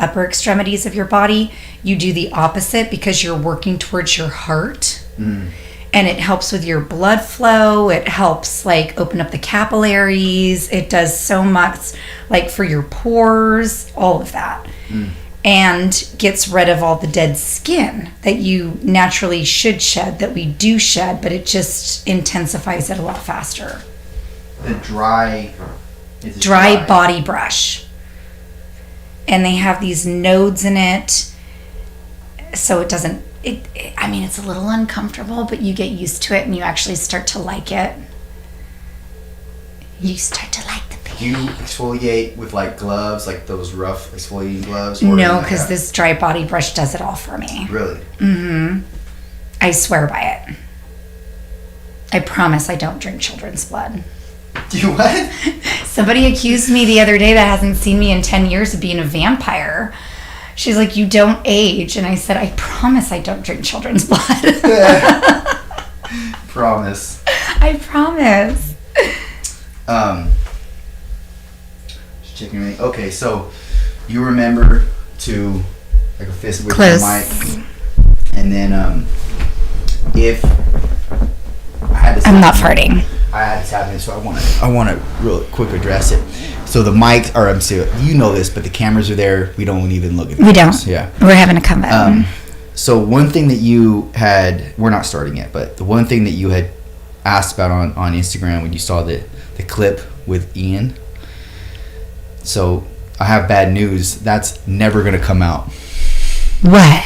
upper extremities of your body, you do the opposite because you're working towards your heart. And it helps with your blood flow. It helps like open up the capillaries. It does so much like for your pores, all of that. And gets rid of all the dead skin that you naturally should shed, that we do shed, but it just intensifies it a lot faster. The dry body brush. And they have these nodes in it, so it doesn't, I mean, it's a little uncomfortable, but you get used to it and you actually start to like it. You start to like the pain. Do you exfoliate with like gloves, like those rough exfoliating gloves? No, because this dry body brush does it all for me. Really? I swear by it. I promise I don't drink children's blood. You what? Somebody accused me the other day that hasn't seen me in 10 years of being a vampire. She's like, you don't age. And I said, I promise I don't drink children's blood. Promise. I promise. Just checking your name. Okay, so you remember to like a fist with Close. the mic. And then if I had this I'm not farting. I had this happen, so I want to real quick address it. So the mic, or I'm saying, you know this, but the cameras are there. We don't even look at them. We don't. Yeah. We're having a combo. So one thing that you had, we're not starting yet, but the one thing that you had asked about on Instagram when you saw the clip with Ian. So I have bad news. That's never going to come out. What?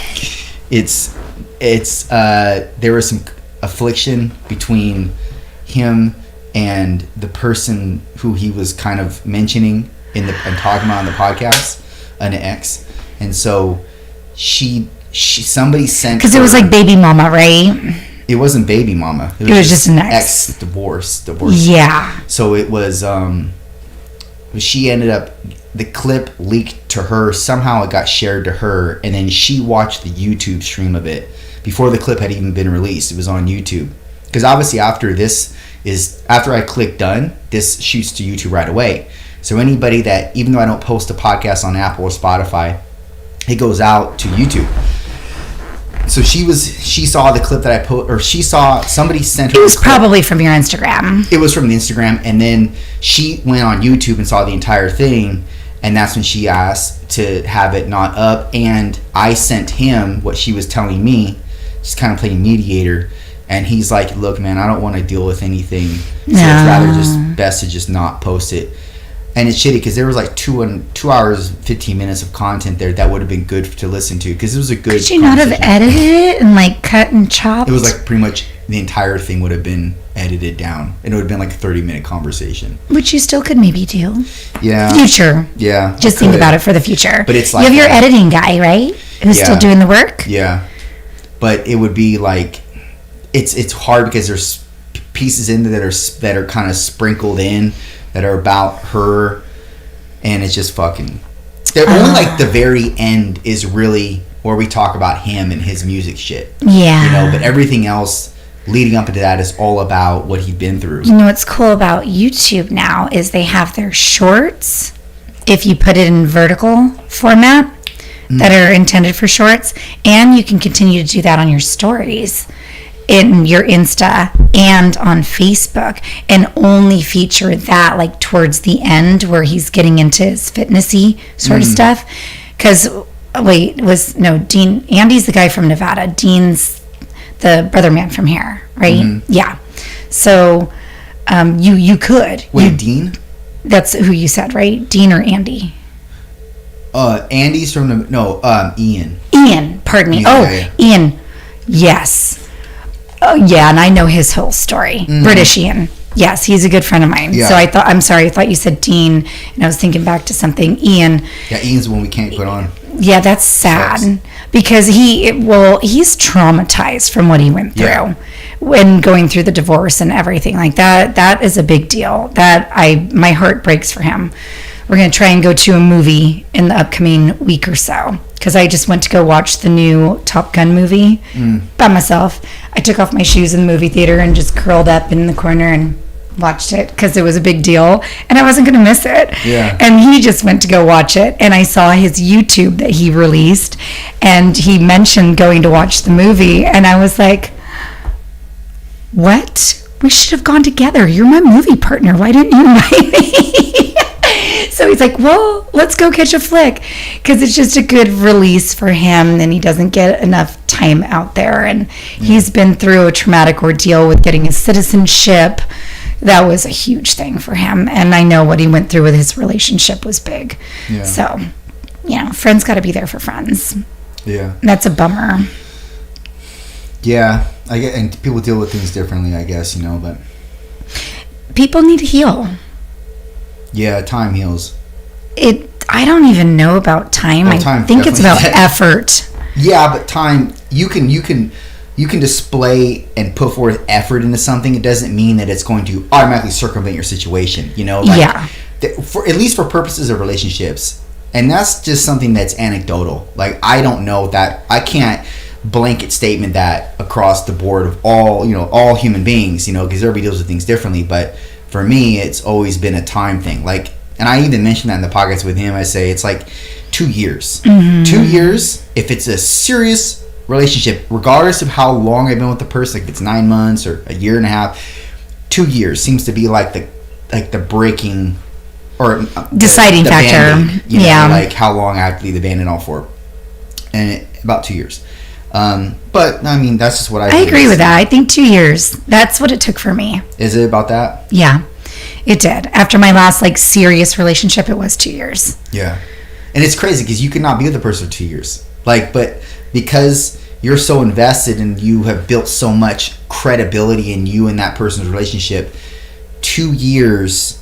It's there was some affliction between him and the person who he was kind of mentioning and talking about on the podcast, an ex, and so somebody sent, because it was like baby mama, right? It wasn't baby mama. It was just an ex. Divorce. Yeah. So it was. She ended up. The clip leaked to her. Somehow it got shared to her, and then she watched the YouTube stream of it before the clip had even been released. It was on YouTube. Because obviously after I click done, this shoots to YouTube right away. So anybody that, even though I don't post a podcast on Apple or Spotify, it goes out to YouTube. So she saw the clip that I put, or she saw somebody sent her. It was probably from your Instagram. It was from the Instagram, and then she went on YouTube and saw the entire thing, and that's when she asked to have it not up. And I sent him what she was telling me, just kind of playing mediator. And he's like, look, man, I don't want to deal with anything. So it's rather just best to just not post it. And it's shitty because there was like 2 hours, 15 minutes of content there that would have been good to listen to because it was a good. Could you not have edited it and like cut and chopped? It was like pretty much the entire thing would have been edited down. And it would have been like a 30-minute conversation. Which you still could maybe do. Yeah. Future. Yeah. Just think about it for the future. But it's like you have your editing guy, right? Who's still doing the work? Yeah. But it would be like. It's hard because there's pieces in there that are kind of sprinkled in that are about her, and it's just fucking. They're only like the very end is really where we talk about him and his music shit. Yeah, you know, but everything else leading up into that is all about what he's been through. You know what's cool about YouTube now is they have their shorts. If you put it in vertical format, that are intended for shorts, and you can continue to do that on your stories. In your Insta and on Facebook, and only feature that like towards the end where he's getting into his fitnessy sort of stuff. Because Dean, Andy's the guy from Nevada, Dean's the brother man from here, right? Yeah. So you could Dean? That's who you said, right? Dean or Andy? Andy's from Ian. Ian, pardon me. Ian, yes. Oh, yeah, and I know his whole story. British Ian. Yes, he's a good friend of mine. Yeah. So I thought you said Dean, and I was thinking back to something. Ian. Yeah, Ian's the one we can't put on. Yeah, that's sad. Because he's traumatized from what he went through when going through the divorce and everything like that. That is a big deal. My heart breaks for him. We're going to try and go to a movie in the upcoming week or so. Because I just went to go watch the new Top Gun movie by myself. I took off my shoes in the movie theater and just curled up in the corner and watched it because it was a big deal and I wasn't going to miss it. Yeah. And he just went to go watch it, and I saw his YouTube that he released, and he mentioned going to watch the movie, and I was like, what? We should have gone together. You're my movie partner. Why didn't you invite me? So he's like, well, let's go catch a flick, because it's just a good release for him, and he doesn't get enough time out there, and he's been through a traumatic ordeal with getting his citizenship. That was a huge thing for him, and I know what he went through with his relationship was big. Yeah. So, friends got to be there for friends. Yeah. That's a bummer. Yeah, I get, and people deal with things differently, I guess, but People need to heal. yeah, time heals. I don't even know about time. I time think it's about definitely- effort. Yeah, but time, you can display and put forth effort into something. It doesn't mean that it's going to automatically circumvent your situation, Yeah. For, at least for purposes of relationships. And that's just something that's anecdotal. Like, I don't know that, I can't blanket statement that across the board of all human beings, because everybody deals with things differently. But for me, it's always been a time thing. Like, and I even mentioned that in the podcast with him. I say it's like 2 years. 2 years, if it's a serious relationship, regardless of how long I've been with the person, if it's 9 months or a year and a half, 2 years seems to be like the breaking or Deciding the factor. Band-Aid, Yeah. like how long I have to leave the band and all for, and about 2 years. But I mean, that's just what I agree with that. I think 2 years. That's what it took for me. Is it about that? Yeah, it did. After my last serious relationship, it was 2 years. Yeah. And it's crazy because you could not be with the person for 2 years. But because you're so invested and you have built so much credibility in you and that person's relationship, 2 years,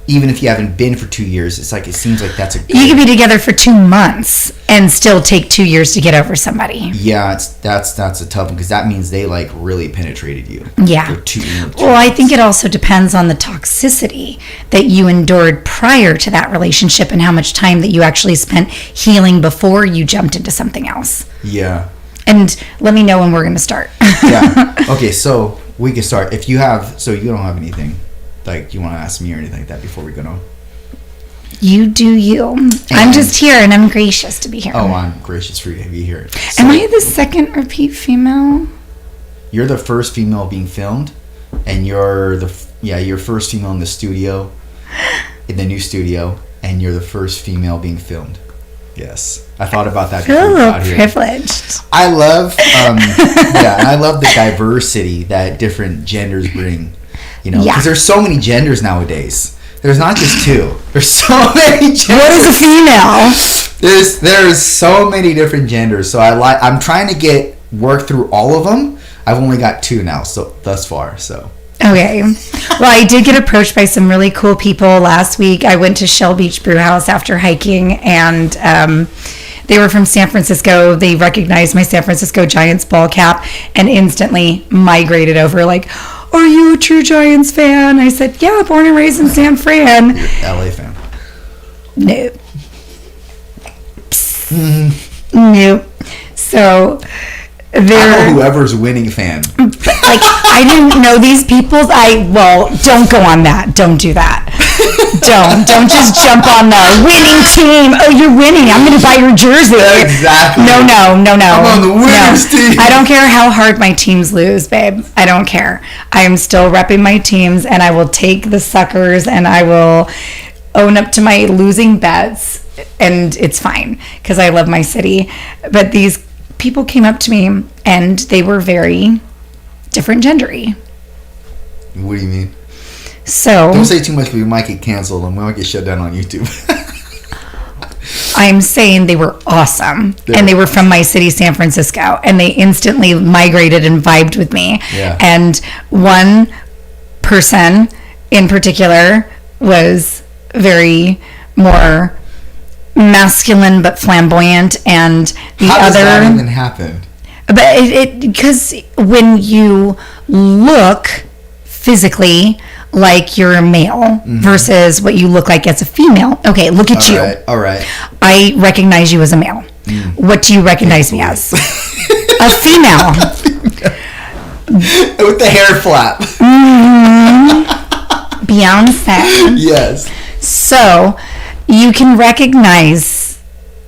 even if you haven't been for 2 years, it's like, it seems like that's You could be together for 2 months and still take 2 years to get over somebody. Yeah, that's a tough one, because that means they really penetrated you. Yeah. For two Well, I think months. it also depends on the toxicity that you endured prior to that relationship and how much time that you actually spent healing before you jumped into something else. Yeah. And let me know when we're going to start. Yeah. Okay, so we can start. If you have, so you don't have anything you want to ask me or anything like that before we go on? You do you. I'm just here, and I'm gracious to be here. Oh, I'm gracious for you to be here. So, Am I the second repeat female? you're the first female being filmed, and you're you're first female in the studio, in the new studio, and you're the first female being filmed. Yes, I thought about that. I feel a before we little got here. privileged. I love, and I love the diversity that different genders bring. Because Yeah. there's so many genders nowadays. There's not just two. There's so many genders. What is a female? There's so many different genders. So I'm trying to work through all of them. I've only got 2 now, so thus far. So Okay. Well, I did get approached by some really cool people last week. I went to Shell Beach Brew House after hiking, and they were from San Francisco. They recognized my San Francisco Giants ball cap and instantly migrated over are you a true Giants fan? I said, yeah, born and raised in San Fran. LA fan. No. No. So I'm they're a whoever's winning fan. I didn't know these people. Don't go on that. Don't do that. Don't just jump on the winning team. Oh, you're winning. I'm going to buy your jersey. Exactly. No. I'm on the winners team. I don't care how hard my teams lose, babe. I don't care. I am still repping my teams, and I will take the suckers, and I will own up to my losing bets, and it's fine because I love my city. But these people came up to me, and they were very different gendery. What do you mean? So Don't say too much, because we might get canceled and we might get shut down on YouTube. I'm saying they were awesome, Yeah. and they were from my city, San Francisco, and they instantly migrated and vibed with me. Yeah. And one person in particular was very more masculine but flamboyant, and the How does other that even happen? but because when you look physically like you're a male versus what you look like as a female. Okay, look at you. All right. I recognize you as a male. What do you recognize me as? A female. With the hair flap. Beyonce. Yes. So you can recognize,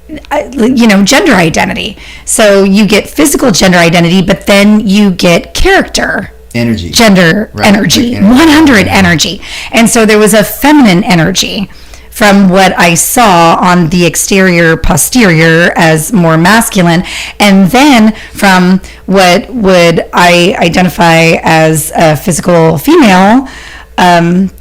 gender identity. So you get physical gender identity, but then you get character. Energy. Gender energy. 100 energy. And so there was a feminine energy from what I saw on the exterior, posterior as more masculine, and then from what would I identify as a physical female,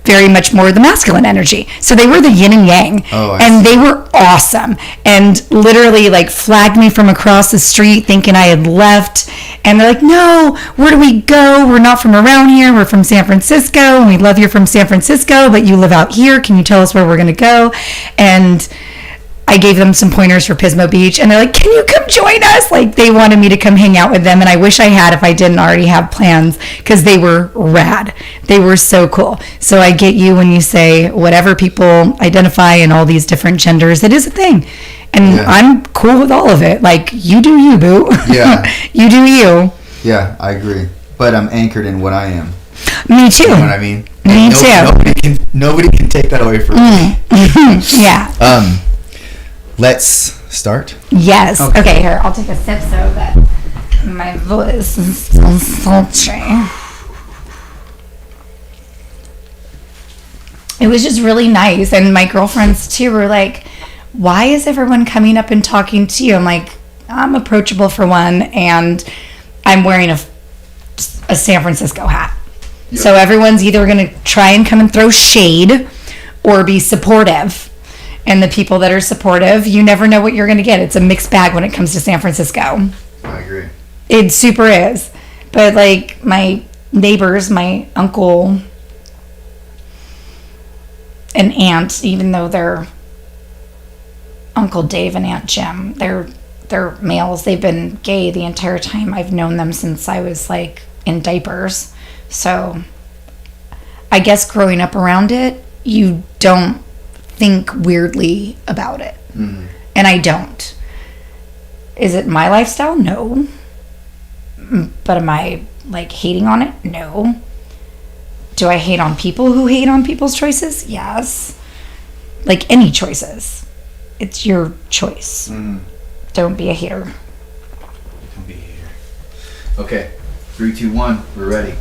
very much more the masculine energy. So they were the yin and yang, and they were awesome, and literally like flagged me from across the street thinking I had left, and they're like, no, where do we go? We're not from around here. We're from San Francisco, and we love you're from San Francisco, but you live out here. Can you tell us where we're going to go? And I gave them some pointers for Pismo Beach, and they're like, can you come join us? Like, they wanted me to come hang out with them, and I wish I had if I didn't already have plans, because they were rad. They were so cool. So I get you when you say whatever people identify in all these different genders, it is a thing. And I'm cool with all of it. Like, you do you, boo. Yeah. You do you. Yeah, I agree. But I'm anchored in what I am. Me too. You know what I mean? Me too. Nobody can take that away from me. Yeah. Let's start. Yes. Okay, here. I'll take a sip so that my voice is so sultry. It was just really nice. And my girlfriends, too, were like, why is everyone coming up and talking to you? I'm like, I'm approachable for one, and I'm wearing a San Francisco hat. Yep. So everyone's either going to try and come and throw shade or be supportive. And the people that are supportive, you never know what you're going to get. It's a mixed bag when it comes to San Francisco. I agree. It super is. But like my neighbors, my uncle and aunt, even though they're Uncle Dave and Aunt Jim, they're males. They've been gay the entire time. I've known them since I was like in diapers. So I guess growing up around it, you don't think weirdly about it. Mm-hmm. And I don't. Is it my lifestyle? No. But am I like hating on it? No. Do I hate on people who hate on people's choices? Yes. Like any choices. It's your choice. Mm-hmm. Don't be a hater. Don't be a hater. Okay. 3, 2, 1. We're ready.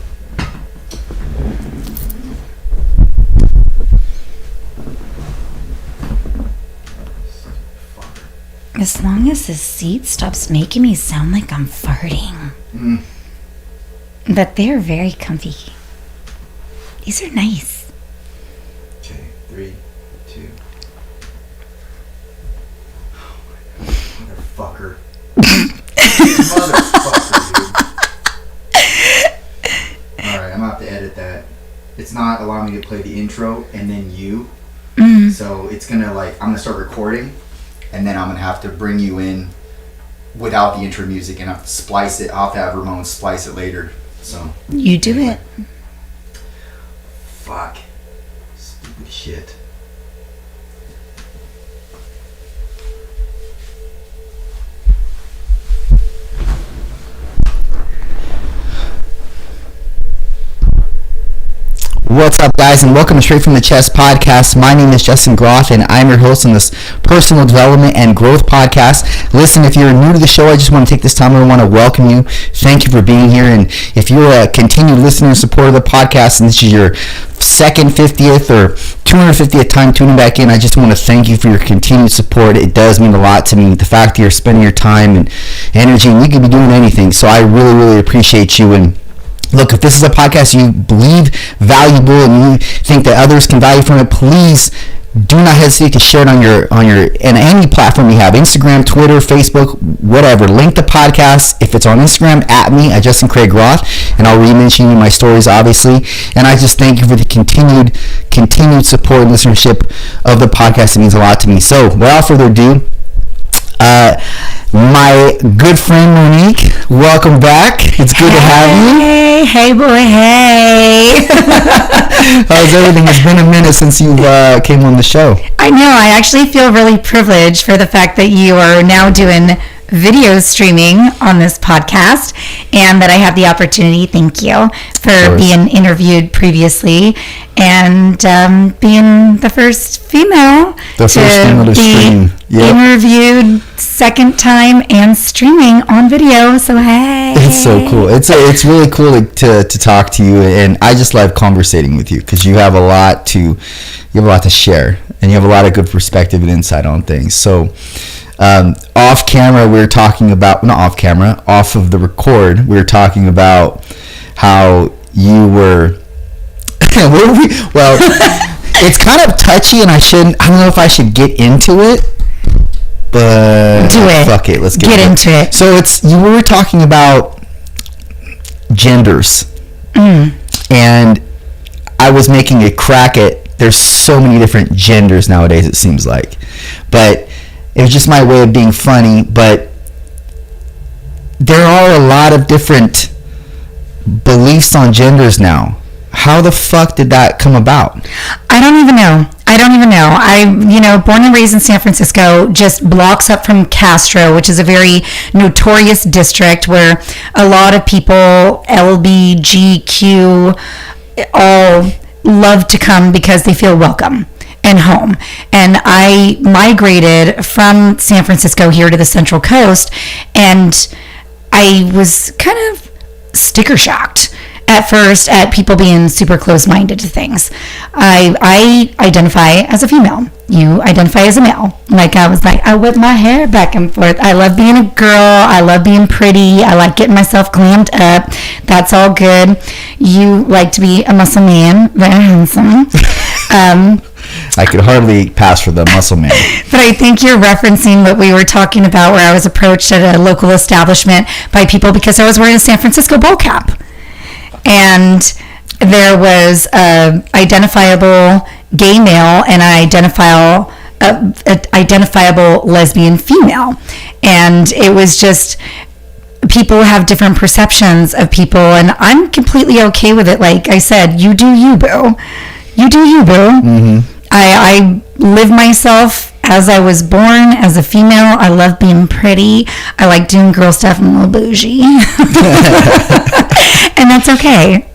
As long as this seat stops making me sound like I'm farting. Mm. But they're very comfy. These are nice. Okay, 3, 2. Oh my god. Motherfucker. Motherfucker, dude. Alright, I'm gonna have to edit that. It's not allowing me to play the intro and then you. Mm. So it's gonna I'm gonna start recording. And then I'm going to have to bring you in without the intro music and have to splice it. I'll have to have Ramon splice it later. So you do it. Fuck. Stupid shit. What's up, guys, and welcome to Straight From The Chest podcast. My name is Justin Groth, and I'm your host on this personal development and growth podcast. Listen, if you're new to the show, I just want to take this time and I want to welcome you. Thank you for being here, and if you're a continued listener and supporter of the podcast, and this is your second, 50th, or 250th time tuning back in, I just want to thank you for your continued support. It does mean a lot to me, the fact that you're spending your time and energy, and you could be doing anything, so I really, really appreciate you. And look, if this is a podcast you believe valuable and you think that others can value from it, please do not hesitate to share it on your and any platform you have, Instagram, Twitter, Facebook, whatever. Link the podcast if it's on Instagram at me at Justin Craig Roth, and I'll re-mention you in my stories, obviously. And I just thank you for the continued support and listenership of the podcast. It means a lot to me. So without further ado, my good friend Monique, welcome back. It's good to have you. Hey boy, hey. How's everything? It's been a minute since you came on the show. I know. I actually feel really privileged for the fact that you are now doing video streaming on this podcast, and that I have the opportunity, thank you, for being interviewed previously, and being the first female to be interviewed second time and streaming on video. So hey, it's so cool. It's really cool to talk to you, and I just love conversating with you because you have a lot to share, and you have a lot of good perspective and insight on things. So off camera, we were talking about, not off camera, off of the record, we were talking about how you were well, it's kind of touchy, and I don't know if I should get into it, but do it. Fuck it, let's get into it. So you were talking about genders, and I was making a crack at, there's so many different genders nowadays, it seems like, but it was just my way of being funny. But there are a lot of different beliefs on genders now. How the fuck did that come about? I don't even know. I'm, born and raised in San Francisco, just blocks up from Castro, which is a very notorious district where a lot of people, LBGQ, all love to come because they feel welcome and home. And I migrated from San Francisco here to the Central Coast, and I was kind of sticker shocked at first at people being super close-minded to things. I identify as a female. You identify as a male. Like I was like, I whip my hair back and forth. I love being a girl. I love being pretty. I like getting myself glammed up. That's all good. You like to be a muscle man. Very handsome. I could hardly pass for the muscle man. But I think you're referencing what we were talking about, where I was approached at a local establishment by people because I was wearing a San Francisco bowl cap. And there was a identifiable gay male and an identifiable lesbian female. And it was just, people have different perceptions of people, and I'm completely okay with it. Like I said, you do you, boo. You do you, boo. Mm-hmm. I live myself as I was born, as a female. I love being pretty. I like doing girl stuff. I'm a little bougie. And that's okay.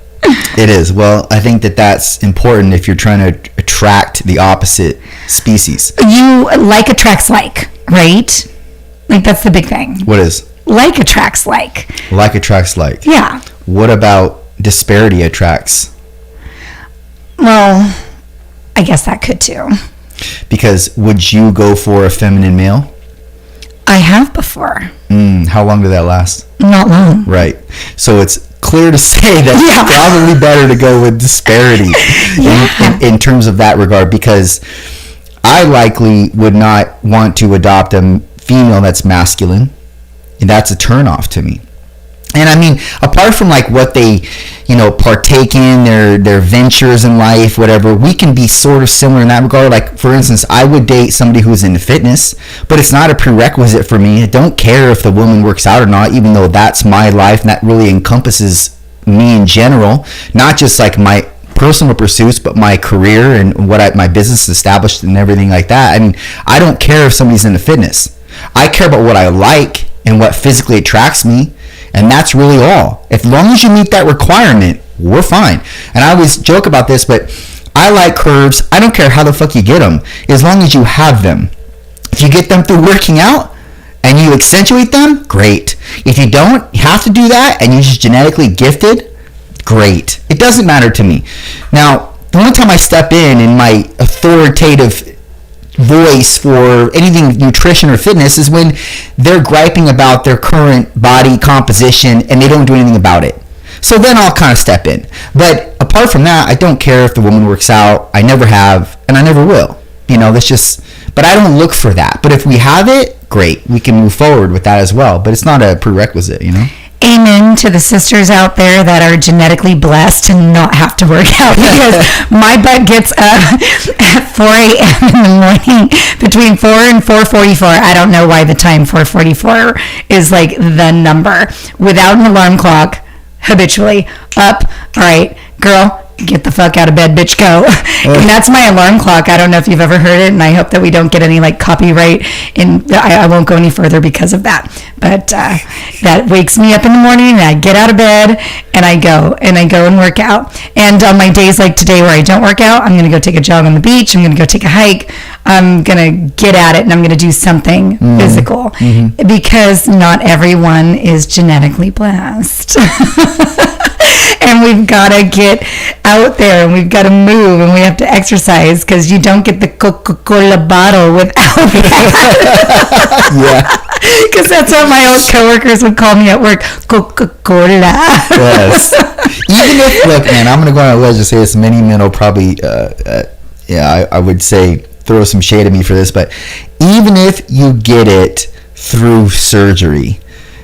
It is. Well, I think that's important if you're trying to attract the opposite species. You like attracts like, right? Like that's the big thing. What is? Like attracts like. Like attracts like. Yeah. What about disparity attracts? Well, I guess that could too. Because would you go for a feminine male? I have before. How long did that last? Not long. Right. So it's clear to say that it's probably better to go with disparity in terms of that regard, because I likely would not want to adopt a female that's masculine, and that's a turnoff to me. And I mean, apart from like what they, partake in, their ventures in life, whatever, we can be sort of similar in that regard. Like, for instance, I would date somebody who's into fitness, but it's not a prerequisite for me. I don't care if the woman works out or not, even though that's my life and that really encompasses me in general, not just like my personal pursuits, but my career and my business established and everything like that. I mean, I don't care if somebody's into fitness. I care about what I like and what physically attracts me. And that's really all. As long as you meet that requirement, we're fine. And I always joke about this, but I like curves. I don't care how the fuck you get them, as long as you have them. If you get them through working out and you accentuate them, great. If you don't have to do that and you're just genetically gifted, great. It doesn't matter to me. Now, the only time I step in my authoritative voice for anything nutrition or fitness is when they're griping about their current body composition and they don't do anything about it. So then I'll kind of step in. But apart from that, I don't care if the woman works out. I never have, and I never will. That's just, but I don't look for that. But if we have it, great. We can move forward with that as well. But it's not a prerequisite, Amen to the sisters out there that are genetically blessed to not have to work out, because my butt gets up at 4 a.m. in the morning between 4 and 4:44. I don't know why the time 4:44 is like the number. Without an alarm clock, habitually up. All right, girl, get the fuck out of bed, bitch, go. And that's my alarm clock. I don't know if you've ever heard it, and I hope that we don't get any like copyright, and I won't go any further because of that. But that wakes me up in the morning, and I get out of bed, and I go and work out. And on my days like today where I don't work out, I'm going to go take a jog on the beach. I'm going to go take a hike. I'm going to get at it, and I'm going to do something physical because not everyone is genetically blessed. And we've got to get out there, and we've got to move, and we have to exercise because you don't get the Coca-Cola bottle without that. Yeah. Because that's what my old coworkers would call me at work, Coca-Cola. Yes. Even if, look, man, I'm going to go on a ledge and say this. Many men will probably, I would say, throw some shade at me for this, but even if you get it through surgery,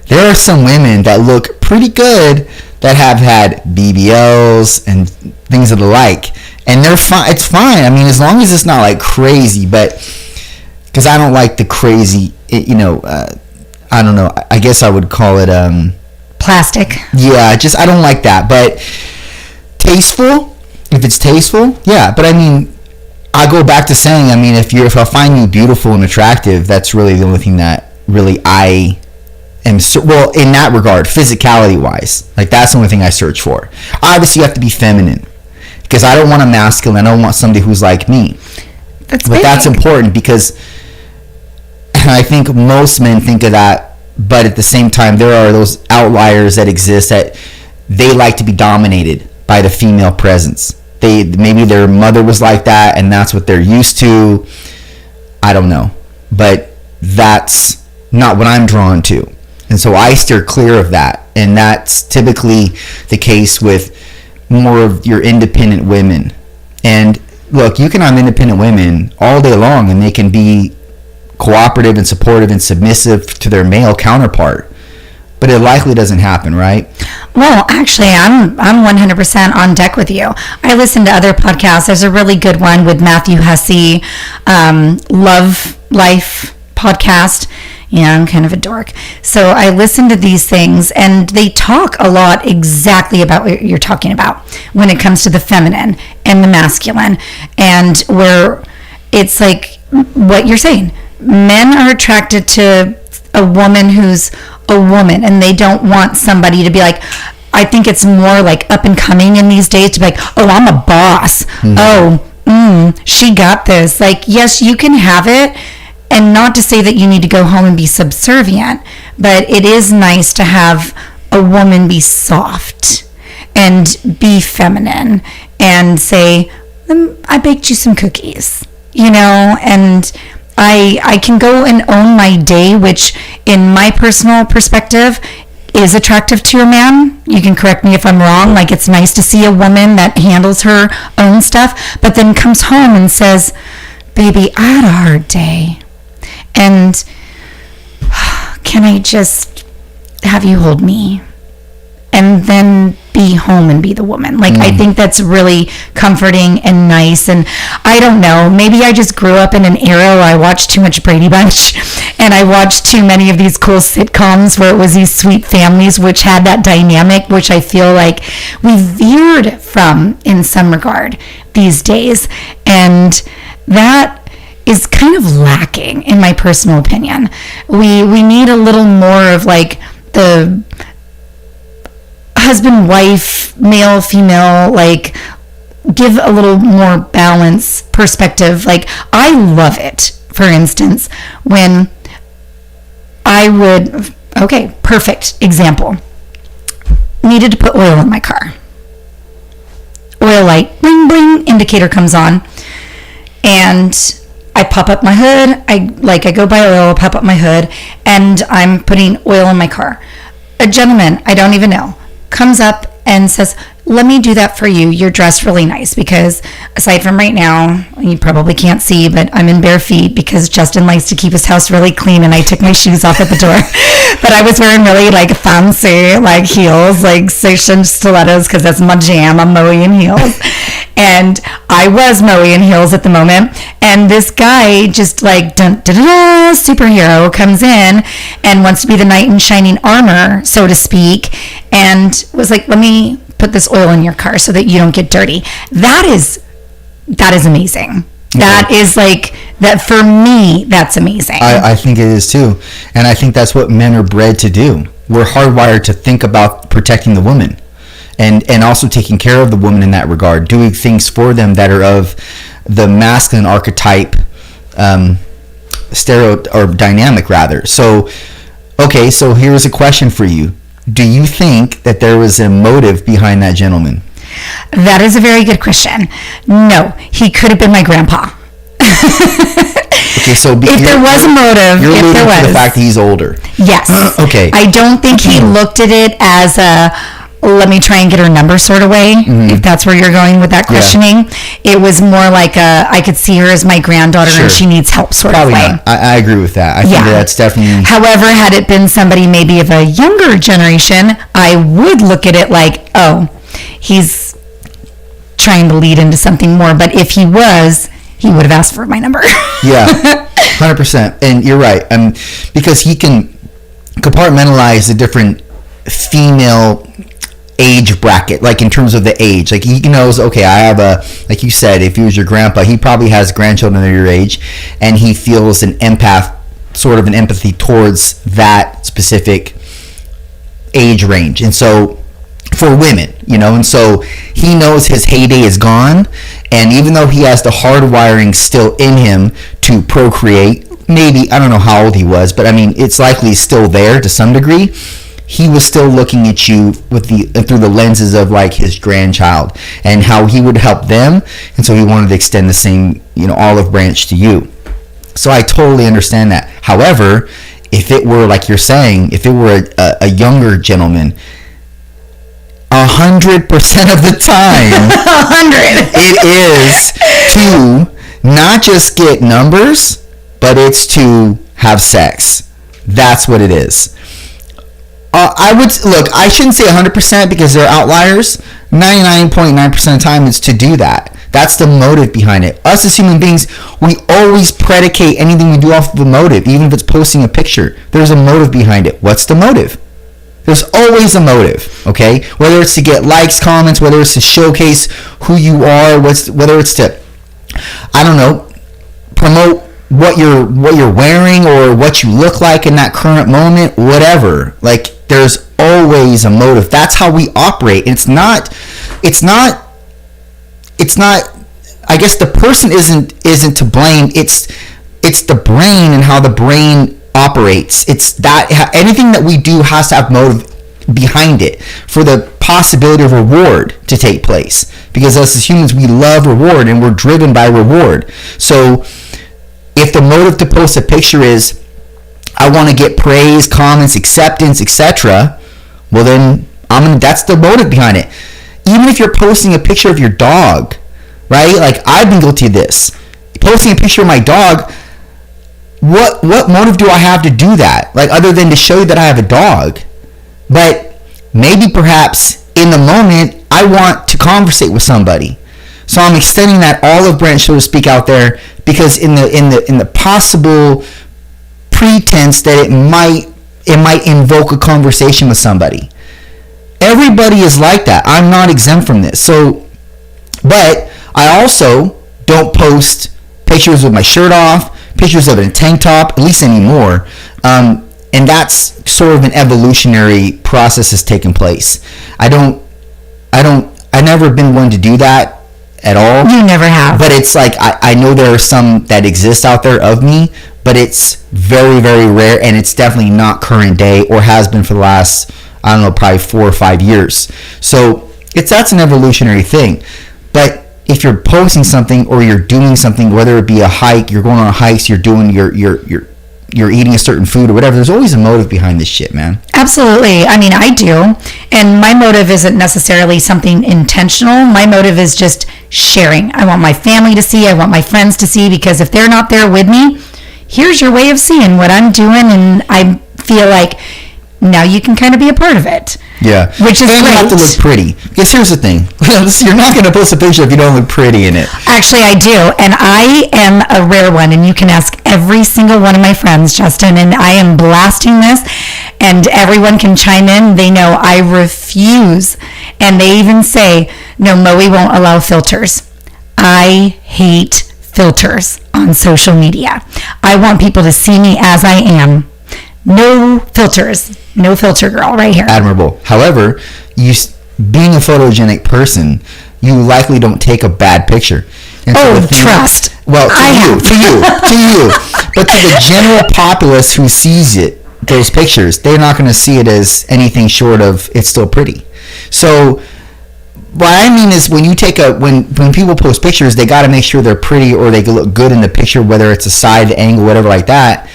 there are some women that look pretty good that have had BBLs and things of the like, and they're fine. It's fine. I mean, as long as it's not like crazy, but because I don't like the crazy, I don't know. I guess I would call it plastic. Yeah, I don't like that. But tasteful, if it's tasteful, yeah. But I mean, I go back to saying, I mean, if I find you beautiful and attractive, that's really the only thing that really I am. Well, in that regard, physicality wise, like that's the only thing I search for. Obviously, you have to be feminine because I don't want a masculine. I don't want somebody who's like me. That's important because I think most men think of that, but at the same time, there are those outliers that exist that they like to be dominated by the female presence. Maybe their mother was like that, and that's what they're used to. I don't know, but that's not what I'm drawn to, and so I steer clear of that. And that's typically the case with more of your independent women. And look, you can have independent women all day long, and they can be cooperative and supportive and submissive to their male counterpart, but it likely doesn't happen, right? Well, actually, I'm 100% on deck with you. I listen to other podcasts. There's a really good one with Matthew Hussey, Love Life podcast. Yeah, I'm kind of a dork. So I listen to these things, and they talk a lot exactly about what you're talking about when it comes to the feminine and the masculine, and where it's like what you're saying. Men are attracted to a woman who's a woman, and they don't want somebody to be like, I think it's more like up and coming in these days to be like, oh, I'm a boss. She got this. Like, yes, you can have it, and not to say that you need to go home and be subservient, but it is nice to have a woman be soft and be feminine and say, I baked you some cookies, and I can go and own my day, which in my personal perspective is attractive to a man. You can correct me if I'm wrong. Like, it's nice to see a woman that handles her own stuff, but then comes home and says, baby, I had a hard day. And can I just have you hold me? And then be home and be the woman. Like, I think that's really comforting and nice. And I don't know, maybe I just grew up in an era where I watched too much Brady Bunch, and I watched too many of these cool sitcoms where it was these sweet families which had that dynamic, which I feel like we veered from in some regard these days. And that is kind of lacking, in my personal opinion. We need a little more of like the husband, wife, male, female, like give a little more balance perspective. Like, I love it, for instance, when I would, okay, perfect example, needed to put oil in my car. Oil light, bling, bling, indicator comes on, and I pop up my hood. I go buy oil, pop up my hood, and I'm putting oil in my car. A gentleman, I don't even know, comes up and says, let me do that for you. You're dressed really nice, because aside from right now, you probably can't see, but I'm in bare feet because Justin likes to keep his house really clean, and I took my shoes off at the door. But I was wearing really like fancy like heels, like station stilettos, because that's my jam. I'm Moe in heels. And I was Moe in heels at the moment. And this guy just like superhero comes in and wants to be the knight in shining armor, so to speak, and was like, let me put this oil in your car so that you don't get dirty. That is amazing. Okay. That is like, that for me, that's amazing. I think it is too. And I think that's what men are bred to do. We're hardwired to think about protecting the woman and also taking care of the woman in that regard, doing things for them that are of the masculine archetype, or dynamic rather. So, okay, so here's a question for you. Do you think that there was a motive behind that gentleman? That is a very good question. No, he could have been my grandpa. Okay, so if there was a motive, you're alluding to the fact that he's older. Yes. Okay. I don't think he looked at it as a, let me try and get her number sort of way, if that's where you're going with that questioning. Yeah. It was more like I could see her as my granddaughter and she needs help sort of way. Not. I agree with that. I think that's definitely... However, had it been somebody maybe of a younger generation, I would look at it like, oh, he's trying to lead into something more. But if he was, he would have asked for my number. Yeah, 100%. And you're right. Because he can compartmentalize the different female age bracket, like in terms of the age. Like he knows, okay, I have like you said, if he was your grandpa, he probably has grandchildren that are your age, and he feels an empathy towards that specific age range. And so for women, and so he knows his heyday is gone, and even though he has the hardwiring still in him to procreate, maybe, I don't know how old he was, but I mean, it's likely still there to some degree. He was still looking at you through the lenses of like his grandchild and how he would help them, and so he wanted to extend the same, olive branch to you. So I totally understand that. However, if it were like you're saying, if it were a younger gentleman, 100% of the time, 100, it is to not just get numbers, but it's to have sex. That's what it is. I shouldn't say 100% because there are outliers. 99.9% of the time it's to do that. That's the motive behind it. Us as human beings, we always predicate anything we do off of a motive, even if it's posting a picture. There's a motive behind it. What's the motive? There's always a motive, okay? Whether it's to get likes, comments, whether it's to showcase who you are, whether it's to, I don't know, promote what you're wearing or what you look like in that current moment, whatever. Like, there's always a motive. That's how we operate. It's not, I guess the person isn't to blame. It's the brain and how the brain operates. It's that anything that we do has to have motive behind it for the possibility of reward to take place. Because us as humans, we love reward and we're driven by reward. So if the motive to post a picture is, I want to get praise, comments, acceptance, etc., well then, that's the motive behind it. Even if you're posting a picture of your dog, right? Like, I've been guilty of this. Posting a picture of my dog, what motive do I have to do that? Like, other than to show you that I have a dog. But maybe perhaps in the moment, I want to conversate with somebody. So I'm extending that olive branch, so to speak, out there, because in the possible pretense that it might invoke a conversation with somebody. Everybody is like that. I'm not exempt from this. So, but I also don't post pictures with my shirt off, pictures of a tank top, at least anymore. And that's sort of an evolutionary process that's taken place. I never been one to do that at all. You never have. But it's like, I know there are some that exist out there of me, but it's very, very rare, and it's definitely not current day or has been for the last, I don't know, probably 4 or 5 years. So that's an evolutionary thing. But if you're posting something or you're doing something, whether it be a hike, you're going on hikes, you're doing you're eating a certain food or whatever, there's always a motive behind this shit, man. Absolutely. I mean, I do. And my motive isn't necessarily something intentional. My motive is just sharing. I want my family to see. I want my friends to see, because if they're not there with me, here's your way of seeing what I'm doing. And I feel like now you can kind of be a part of it. Yeah. Which is great. You have to look pretty. Because here's the thing. You're not going to post a picture if you don't look pretty in it. Actually, I do. And I am a rare one. And you can ask every single one of my friends, Justin. And I am blasting this. And everyone can chime in. They know I refuse And they even say, no, Moe won't allow filters. I hate filters on social media. I want people to see me as I am. No filters. No filter girl right here. Admirable. However, being a photogenic person, you likely don't take a bad picture. And so trust. Well, to you. But to the general populace who sees those pictures, they're not going to see it as anything short of it's still pretty. So what I mean is when people post pictures, they got to make sure they're pretty or they look good in the picture, whether it's a side angle, whatever like that.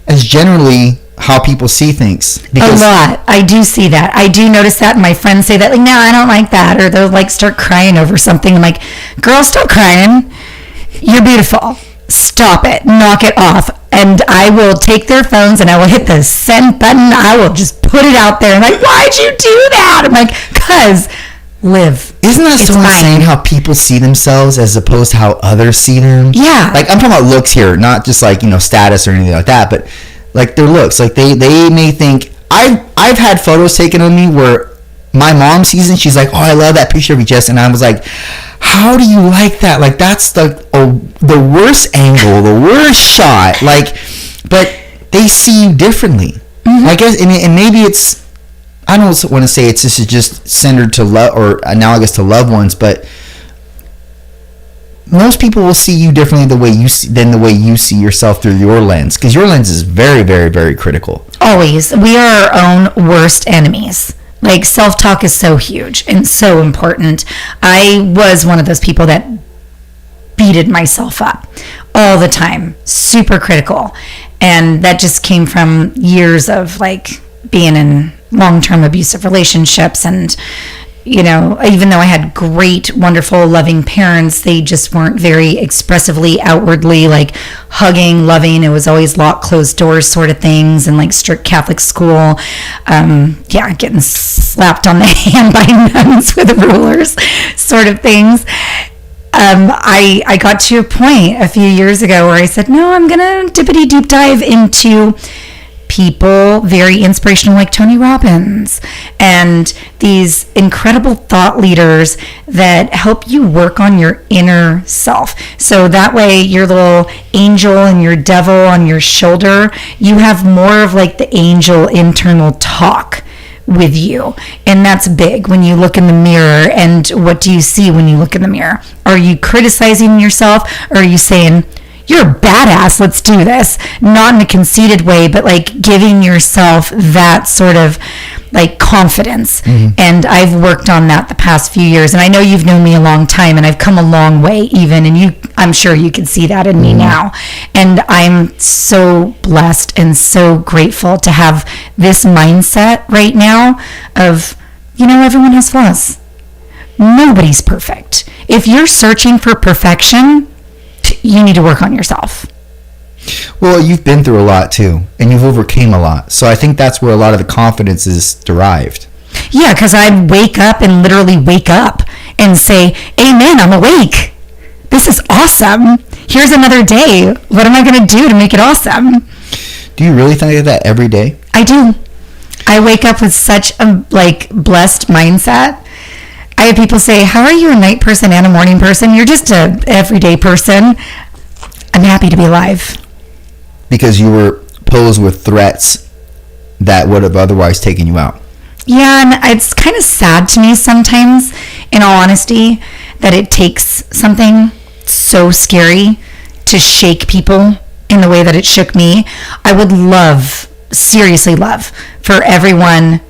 That's generally how people see things. A lot. I do see that. I do notice that. And my friends say that, like, no, I don't like that. Or they'll like start crying over something. I'm like, girl, stop crying. You're beautiful. Stop it. Knock it off. And I will take their phones and I will hit the send button. I will just put it out there. I'm like, why'd you do that? I'm like, cause live. Isn't that so insane how people see themselves as opposed to how others see them? Yeah. Like, I'm talking about looks here, not just like, status or anything like that, but like their looks. Like they may think, I've had photos taken of me where my mom sees it and she's like, oh, I love that picture of you, Jess. And I was like, how do you like that? Like, that's the worst angle, the worst shot. Like, but they see you differently. Mm-hmm. I guess, and maybe it's, I don't want to say this is just centered to love or analogous to loved ones, but most people will see you differently than the way you see yourself through your lens, because your lens is very, very, very critical. Always. We are our own worst enemies. Like, self-talk is so huge and so important. I was one of those people that beated myself up all the time, super critical. And that just came from years of like being in long-term abusive relationships. And, even though I had great, wonderful, loving parents, they just weren't very expressively, outwardly like hugging, loving. It was always locked, closed doors sort of things, and like strict Catholic school. Getting slapped on the hand by nuns with rulers sort of things. I got to a point a few years ago where I said, no, I'm going to dippity deep dive into people very inspirational like Tony Robbins and these incredible thought leaders that help you work on your inner self. So that way your little angel and your devil on your shoulder, you have more of like the angel internal talk with you. And that's big when you look in the mirror. And what do you see when you look in the mirror? Are you criticizing yourself, or are you saying, you're a badass, let's do this? Not in a conceited way, but like giving yourself that sort of like confidence. Mm-hmm. And I've worked on that the past few years. And I know you've known me a long time, and I've come a long way even. And I'm sure you can see that in me now. And I'm so blessed and so grateful to have this mindset right now of, everyone has flaws. Nobody's perfect. If you're searching for perfection, you need to work on yourself. Well, you've been through a lot too, and you've overcame a lot. So I think that's where a lot of the confidence is derived. Yeah, because I wake up and literally wake up and say, amen, I'm awake. This is awesome. Here's another day. What am I going to do to make it awesome? Do you really think of that every day? I do. I wake up with such a blessed mindset. I have people say, how are you a night person and a morning person? You're just a everyday person. I'm happy to be alive. Because you were posed with threats that would have otherwise taken you out. Yeah, and it's kind of sad to me sometimes, in all honesty, that it takes something so scary to shake people in the way that it shook me. I would seriously love, for everyone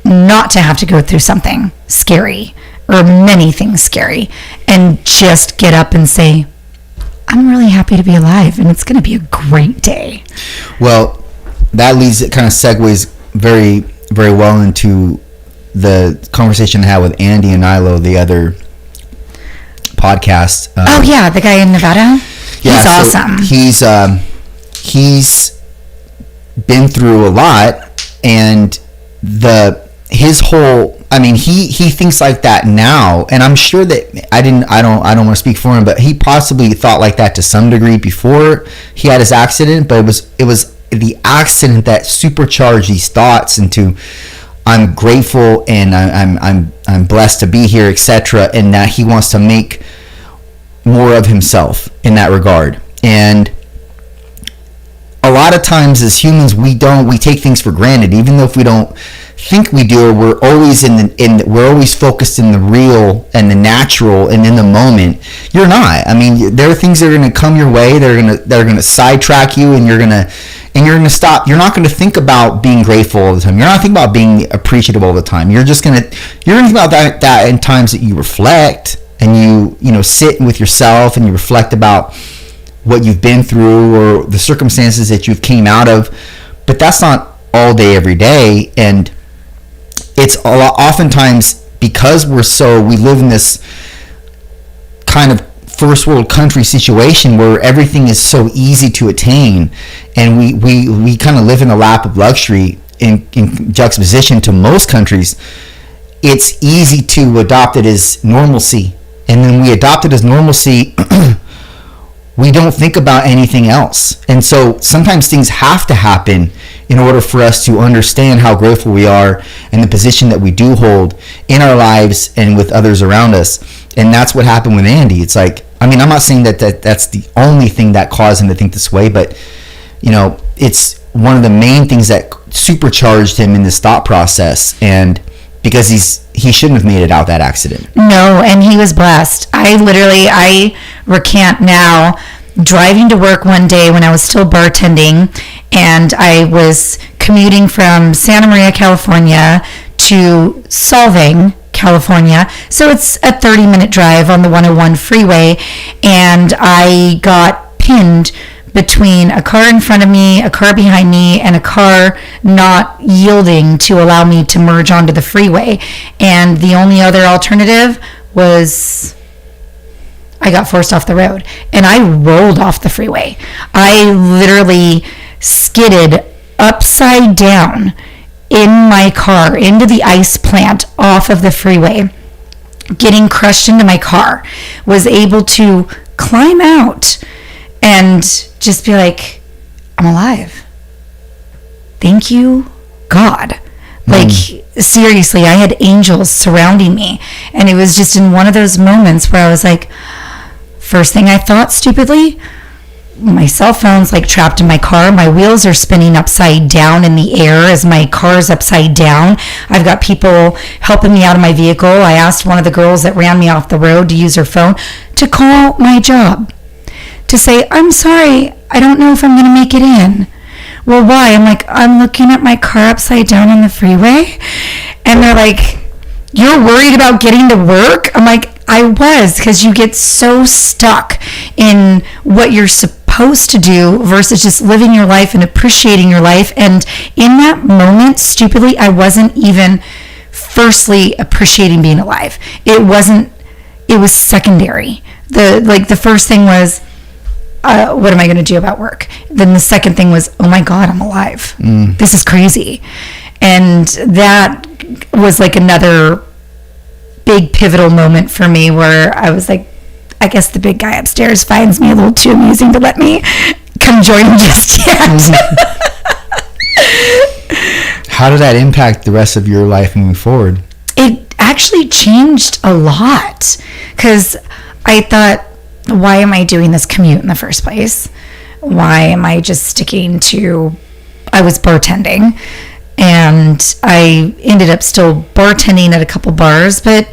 not to have to go through something scary or many things scary, and just get up and say, I'm really happy to be alive, and it's going to be a great day. Well, that kind of segues very, very well into the conversation I had with Andy and Nilo, the other podcast. The guy in Nevada? Yeah, he's awesome. He's been through a lot, and his whole, he thinks like that now, and I'm sure that I don't want to speak for him, but he possibly thought like that to some degree before he had his accident, but it was the accident that supercharged these thoughts into, I'm grateful and I'm blessed to be here, etc., and that he wants to make more of himself in that regard. And a lot of times as humans, we take things for granted, even though if we don't think we do, or we're always we're always focused in the real and the natural and in the moment. You're not. I mean, there are things that are going to come your way that are going to sidetrack you, and you're going to stop. You're not going to think about being grateful all the time. You're not thinking about being appreciative all the time. You're going to think about that in times that you reflect and you sit with yourself and you reflect about what you've been through or the circumstances that you've came out of. But that's not all day, every day. And it's oftentimes because we live in this kind of first world country situation where everything is so easy to attain, and we kind of live in the lap of luxury in juxtaposition to most countries. It's easy to adopt it as normalcy, and then we adopt it as normalcy. We don't think about anything else. And so sometimes things have to happen in order for us to understand how grateful we are and the position that we do hold in our lives and with others around us. And that's what happened with Andy. It's like, I mean, I'm not saying that's the only thing that caused him to think this way, but it's one of the main things that supercharged him in this thought process. And because he shouldn't have made it out that accident. No, and he was blessed. I recant now driving to work one day when I was still bartending, and I was commuting from Santa Maria, California to Solvang, California. So it's a 30-minute drive on the 101 freeway, and I got pinned between a car in front of me, a car behind me, and a car not yielding to allow me to merge onto the freeway. And the only other alternative was I got forced off the road, and I rolled off the freeway. I literally skidded upside down in my car into the ice plant off of the freeway, getting crushed into my car, was able to climb out and just be like, I'm alive. Thank you, God. Like, seriously, I had angels surrounding me. And it was just in one of those moments where I was like, first thing I thought, stupidly, my cell phone's like trapped in my car. My wheels are spinning upside down in the air as my car's upside down. I've got people helping me out of my vehicle. I asked one of the girls that ran me off the road to use her phone to call my job, to say, I'm sorry, I don't know if I'm going to make it in. Well, why? I'm like, I'm looking at my car upside down on the freeway. And they're like, you're worried about getting to work? I'm like, I was, because you get so stuck in what you're supposed to do versus just living your life and appreciating your life. And in that moment, stupidly, I wasn't even firstly appreciating being alive. It was secondary. The first thing was, what am I going to do about work? Then the second thing was, oh my God, I'm alive. This is crazy. And that was like another big pivotal moment for me where I was like, I guess the big guy upstairs finds me a little too amusing to let me come join him just yet. How did that impact the rest of your life moving forward? It actually changed a lot, because I thought, why am I doing this commute in the first place? Why am I just sticking to, I was bartending, and I ended up still bartending at a couple bars, but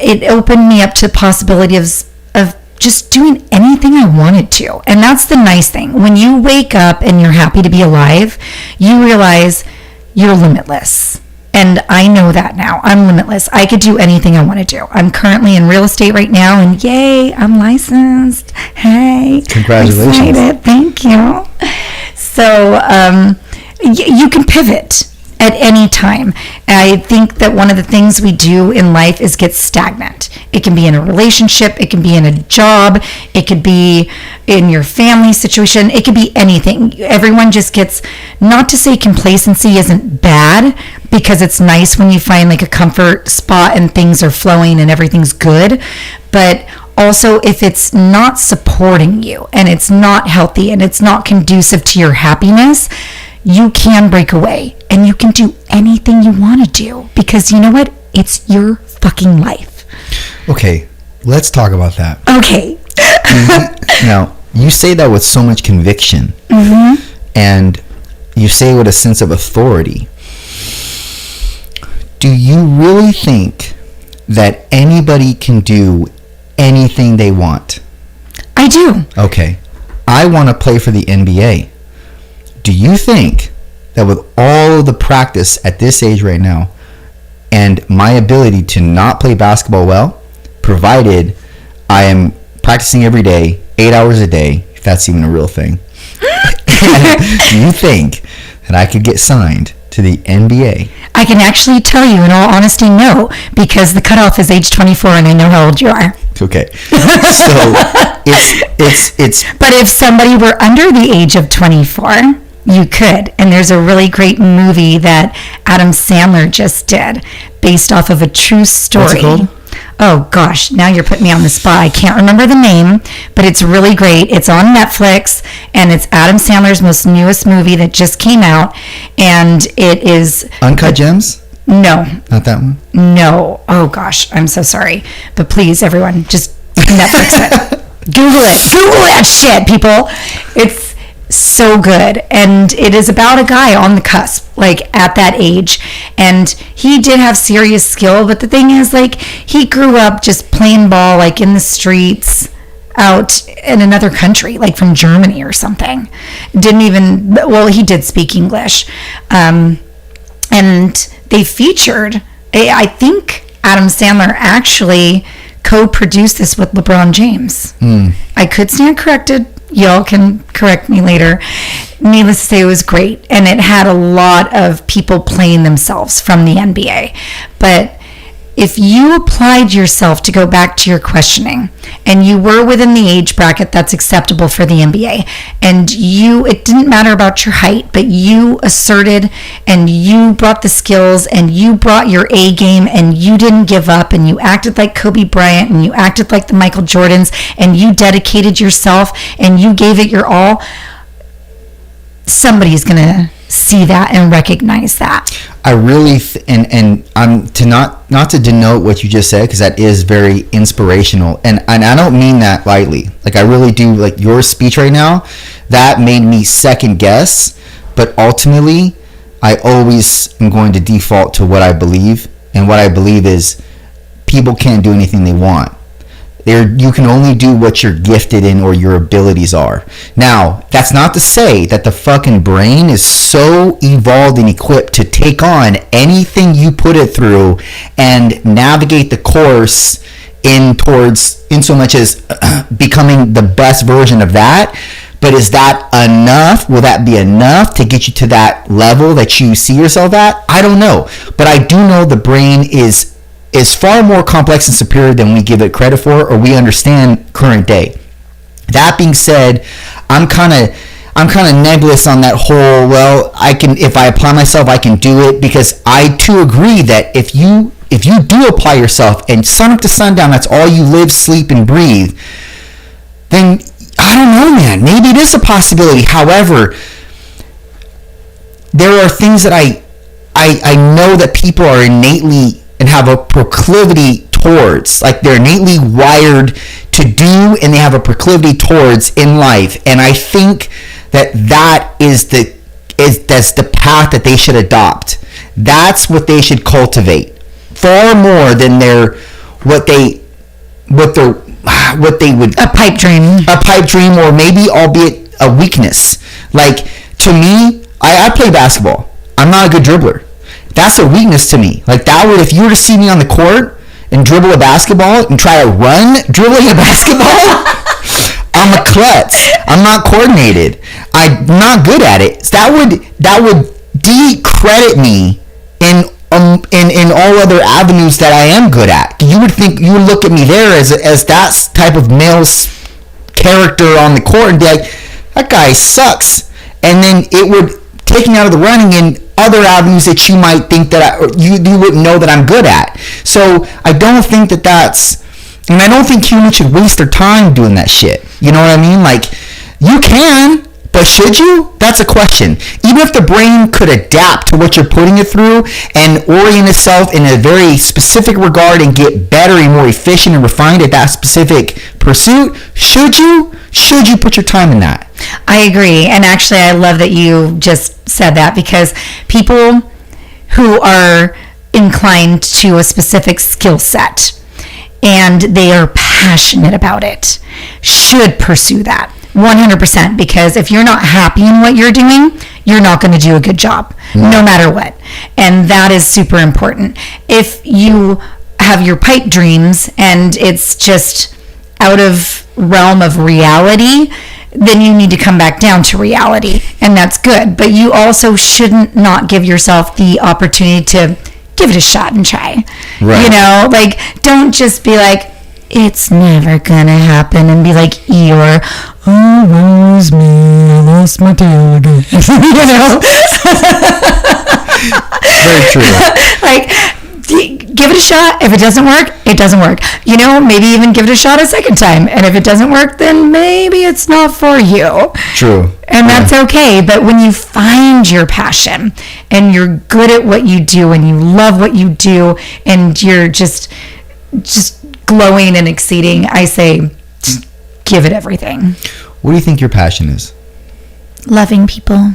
it opened me up to the possibility of just doing anything I wanted to. And that's the nice thing. When you wake up and you're happy to be alive, you realize you're limitless. And I know that now. I'm limitless. I could do anything I want to do. I'm currently in real estate right now, and yay, I'm licensed. Hey. Congratulations. Excited. Thank you. So you can pivot at any time. I think that one of the things we do in life is get stagnant. It can be in a relationship, it can be in a job, it could be in your family situation, it could be anything. Everyone just gets, not to say complacency isn't bad, because it's nice when you find like a comfort spot and things are flowing and everything's good, but also if it's not supporting you and it's not healthy and it's not conducive to your happiness, you can break away and and you can do anything you want to do because you know what? It's your fucking life. Okay, let's talk about that. Okay. Now, you say that with so much conviction, and you say it with a sense of authority. Do you really think that anybody can do anything they want? I do. Okay. I want to play for the NBA. Do you think that with all of the practice at this age right now and my ability to not play basketball well, provided I am practicing every day, 8 hours a day, if that's even a real thing, do you think that I could get signed to the NBA? I can actually tell you in all honesty, no, because the cutoff is age 24 and I know how old you are. Okay. So it's But if somebody were under the age of 24, you could. And there's a really great movie that Adam Sandler just did based off of a true story. What's it called? Oh gosh, now you're putting me on the spot. I can't remember the name, but it's really great. It's on Netflix, and it's Adam Sandler's most newest movie that just came out, and it is Uncut Gems? No. Not that one? No. Oh gosh, I'm so sorry. But please, everyone, just Netflix it. Google it. Google that shit, people. It's so good. And it is about a guy on the cusp, like at that age. And he did have serious skill, but the thing is, like, he grew up just playing ball, like in the streets out in another country, like from Germany or something. Didn't even, well, he did speak English. And they featured, I think Adam Sandler actually co-produced this with LeBron James. I could stand corrected. Y'all can correct me later. Needless to say, it was great. And it had a lot of people playing themselves from the NBA. But if you applied yourself to go back to your questioning and you were within the age bracket that's acceptable for the NBA, and it didn't matter about your height, but you asserted and you brought the skills and you brought your A game and you didn't give up and you acted like Kobe Bryant and you acted like the Michael Jordans and you dedicated yourself and you gave it your all, somebody's going to see that and recognize that. I really and I'm to not to denote what you just said, because that is very inspirational, and I don't mean that lightly. Like, I really do. Like, your speech right now, that made me second guess, but ultimately I always am going to default to what I believe, and what I believe is people can't do anything they want. You can only do what you're gifted in or your abilities are. Now, that's not to say that the fucking brain is so evolved and equipped to take on anything you put it through and navigate the course in so much as becoming the best version of that. But is that enough? Will that be enough to get you to that level that you see yourself at? I don't know. But I do know the brain is far more complex and superior than we give it credit for, or we understand current day. That being said, I'm kind of nebulous on that whole, well, if I apply myself, I can do it, because I too agree that if you do apply yourself and sun up to sundown, that's all you live, sleep, and breathe, then I don't know, man, maybe it is a possibility. However, there are things that I know that people are innately and have a proclivity towards, like they're innately wired to do, and they have a proclivity towards in life. And I think that's the path that they should adopt. That's what they should cultivate far more than what they would a pipe dream, or maybe albeit a weakness. Like, to me, I play basketball. I'm not a good dribbler. That's a weakness to me. Like, that would, if you were to see me on the court and dribble a basketball and try to run dribbling a basketball, I'm a klutz. I'm not coordinated. I'm not good at it. So that would decredit me in all other avenues that I am good at. You would look at me there as that type of male's character on the court and be like, that guy sucks. And then it would take me out of the running in other avenues that you might think that you wouldn't know that I'm good at. So I don't think and I don't think humans should waste their time doing that shit. You know what I mean? Like, you can, But should you? That's a question. Even if the brain could adapt to what you're putting it through and orient itself in a very specific regard and get better and more efficient and refined at that specific pursuit, should you put your time in that? I agree. And actually, I love that you just said that, because people who are inclined to a specific skill set and they are passionate about it should pursue that 100%, because if you're not happy in what you're doing, you're not going to do a good job, no matter what. And that is super important. If you have your pipe dreams and it's just out of realm of reality, then you need to come back down to reality, and that's good. But you also shouldn't not give yourself the opportunity to give it a shot and try. Right. You know, like, don't just be like, it's never gonna happen, and be like Eeyore, oh, woe is me, I lost my tail again. You know? Very true. Like, give it a shot. If it doesn't work, it doesn't work. You know, maybe even give it a shot a second time. And if it doesn't work, then maybe it's not for you. True. And that's okay. But when you find your passion and you're good at what you do and you love what you do and you're just glowing and exceeding, I say, just give it everything. What do you think your passion is? Loving people.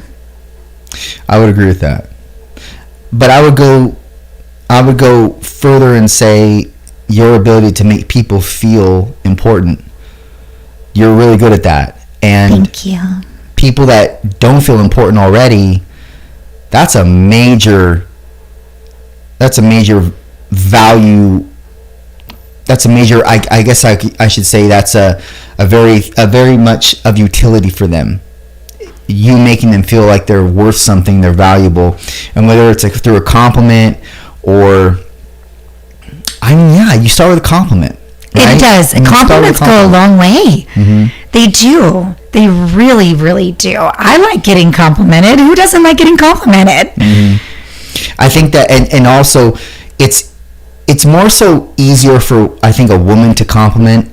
I would agree with that. But I would go further and say your ability to make people feel important. You're really good at that. And thank you. People that don't feel important already, that's a major value. That's a major, I guess I should say that's a very much of utility for them. You making them feel like they're worth something, they're valuable. And whether it's through a compliment or, I mean, yeah, you start with a compliment. Right? It does. Compliments go a long way. Mm-hmm. They do. They really, really do. I like getting complimented. Who doesn't like getting complimented? Mm-hmm. I think that, and also, it's more so easier for, I think, a woman to compliment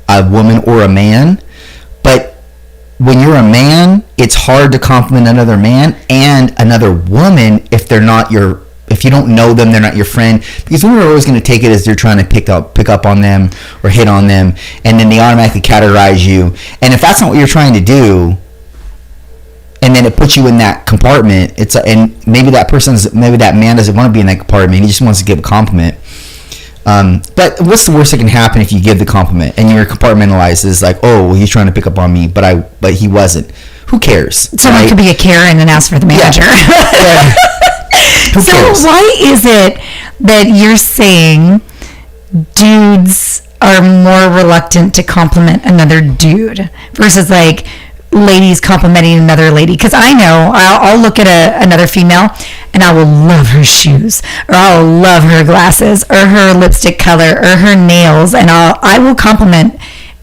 a woman or a man. But when you're a man, it's hard to compliment another man and another woman if they're not if you don't know them, they're not your friend, because women are always going to take it as they're trying to pick up on them or hit on them, and then they automatically categorize you. And if that's not what you're trying to do, and then it puts you in that compartment, and maybe that man doesn't want to be in that compartment, he just wants to give a compliment. But what's the worst that can happen if you give the compliment and you're compartmentalized as like, oh, well, he's trying to pick up on me, but he wasn't. Who cares? Someone right? could be a Karen and ask for the manager. Yeah. So why is it that you're saying dudes are more reluctant to compliment another dude versus like ladies complimenting another lady? Because I know I'll look at another female and I will love her shoes, or I'll love her glasses, or her lipstick color, or her nails, and I will compliment.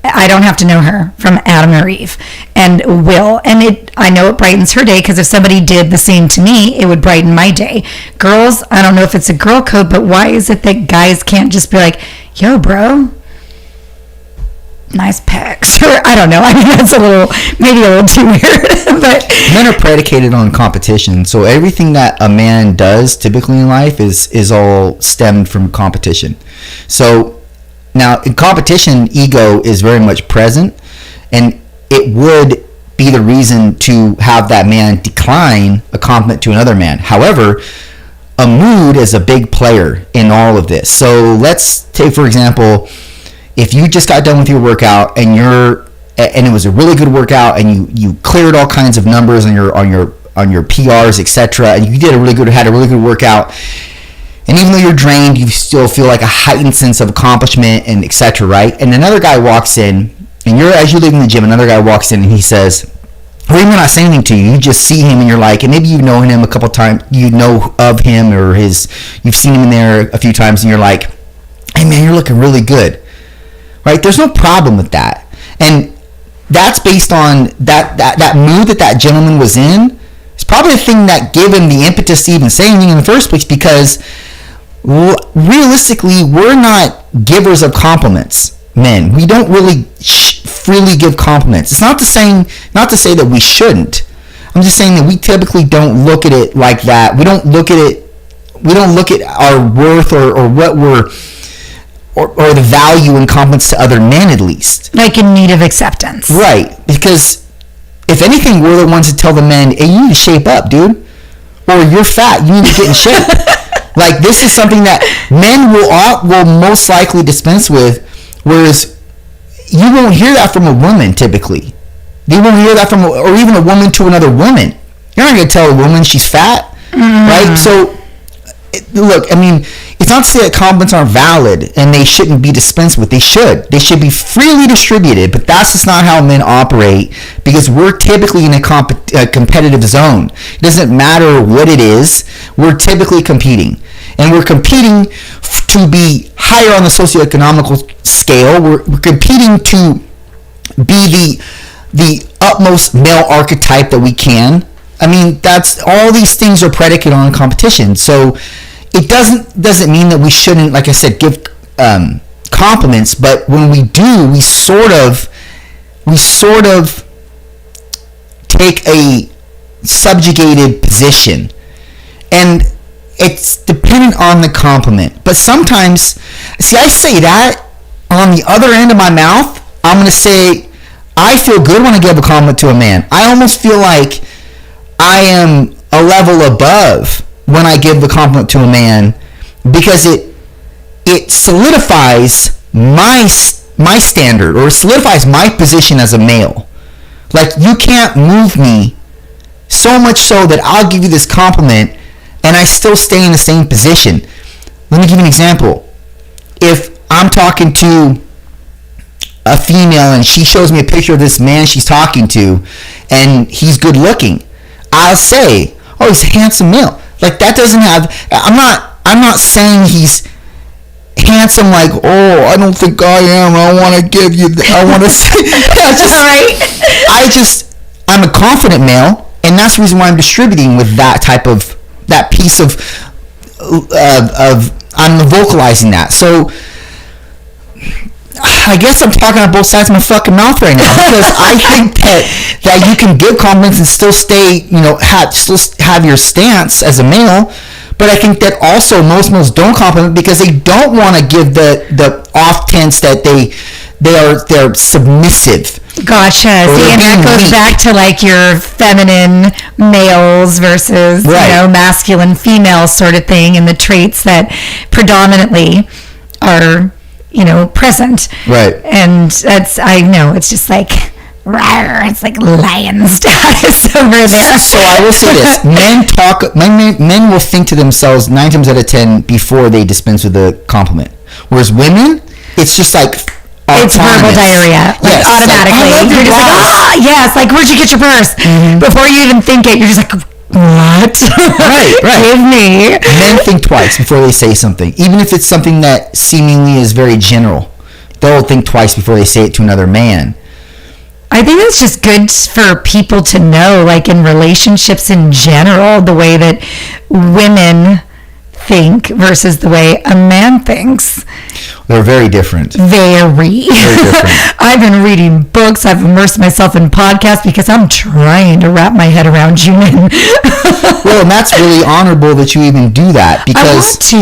I don't have to know her from Adam or Eve, and will. And I know it brightens her day, because if somebody did the same to me, it would brighten my day. Girls, I don't know if it's a girl code, but why is it that guys can't just be like, yo, bro, nice pecs? Or I don't know. I mean, that's maybe a little too weird. But men are predicated on competition, so everything that a man does typically in life is all stemmed from competition. So now, in competition, ego is very much present, and it would be the reason to have that man decline a compliment to another man. However, a mood is a big player in all of this. So let's take, for example, if you just got done with your workout and it was a really good workout, and you cleared all kinds of numbers on your PRs, etc., and you had a really good workout. And even though you're drained, you still feel like a heightened sense of accomplishment and etc., right? And another guy walks in, and as you're leaving the gym, another guy walks in and he says, or even not saying anything to you, you just see him and you're like, and maybe you've known him a couple times, you know of him, or you've seen him in there a few times, and you're like, hey man, you're looking really good, right? There's no problem with that. And that's based on that mood that gentleman was in. It's probably the thing that gave him the impetus to even say anything in the first place, because realistically, we're not givers of compliments, men. We don't really freely give compliments. It's not to say that we shouldn't. I'm just saying that we typically don't look at it like that. We don't look at our worth or what we're or the value in compliments to other men, at least. Like in need of acceptance. Right. Because if anything, we're the ones that tell the men, hey, you need to shape up, dude. Or you're fat, you need to get in shape. Like, this is something that men will most likely dispense with, whereas you won't hear that from a woman typically. You won't hear that from, or even a woman to another woman. You're not going to tell a woman she's fat, right? So, look, I mean, it's not to say that compliments aren't valid and they shouldn't be dispensed with. They should. They should be freely distributed, but that's just not how men operate, because we're typically in a competitive zone. It doesn't matter what it is. We're typically competing. And we're competing to be higher on the socioeconomical scale. We're competing to be the utmost male archetype that we can. I mean, that's all these things are predicated on competition. So it doesn't mean that we shouldn't, like I said, give compliments, but when we do, we sort of take a subjugated position, and it's dependent on the compliment. But sometimes, see, I say that on the other end of my mouth, I'm going to say, I feel good when I give a compliment to a man. I almost feel like I am a level above when I give the compliment to a man, because it solidifies my standard, or solidifies my position as a male. Like, you can't move me, so much so that I'll give you this compliment and I still stay in the same position. Let me give you an example. If I'm talking to a female and she shows me a picture of this man she's talking to and he's good looking, I'll say, oh, he's a handsome male. Like, that doesn't have, I'm not saying he's handsome, like, oh, I don't think I am, I want to give you, I want to say, I'm a confident male, and that's the reason why I'm distributing with that piece of I'm vocalizing that. So I guess I'm talking on both sides of my fucking mouth right now, because I think that you can give compliments and still stay, have your stance as a male. But I think that also most males don't compliment because they don't want to give the off tense that they're submissive. Gotcha. See, and that goes back to like your feminine males versus masculine females sort of thing, and the traits that predominantly are present. Right. And I know it's just like, it's like lion status over there. So I will say this: men will think to themselves 9 times out of 10 before they dispense with a compliment, whereas women, it's just like it's verbal diarrhea, like automatically. Like, you're just like, yes, like, where'd you get your purse? Mm-hmm. Before you even think it, you're just like, what? Right. Give me. Men think twice before they say something, even if it's something that seemingly is very general. They'll think twice before they say it to another man. I think it's just good for people to know, like in relationships in general, the way that women think versus the way a man thinks. They're very different. Very different. I've been reading books. I've immersed myself in podcasts because I'm trying to wrap my head around you men. Well, and that's really honorable that you even do that, because I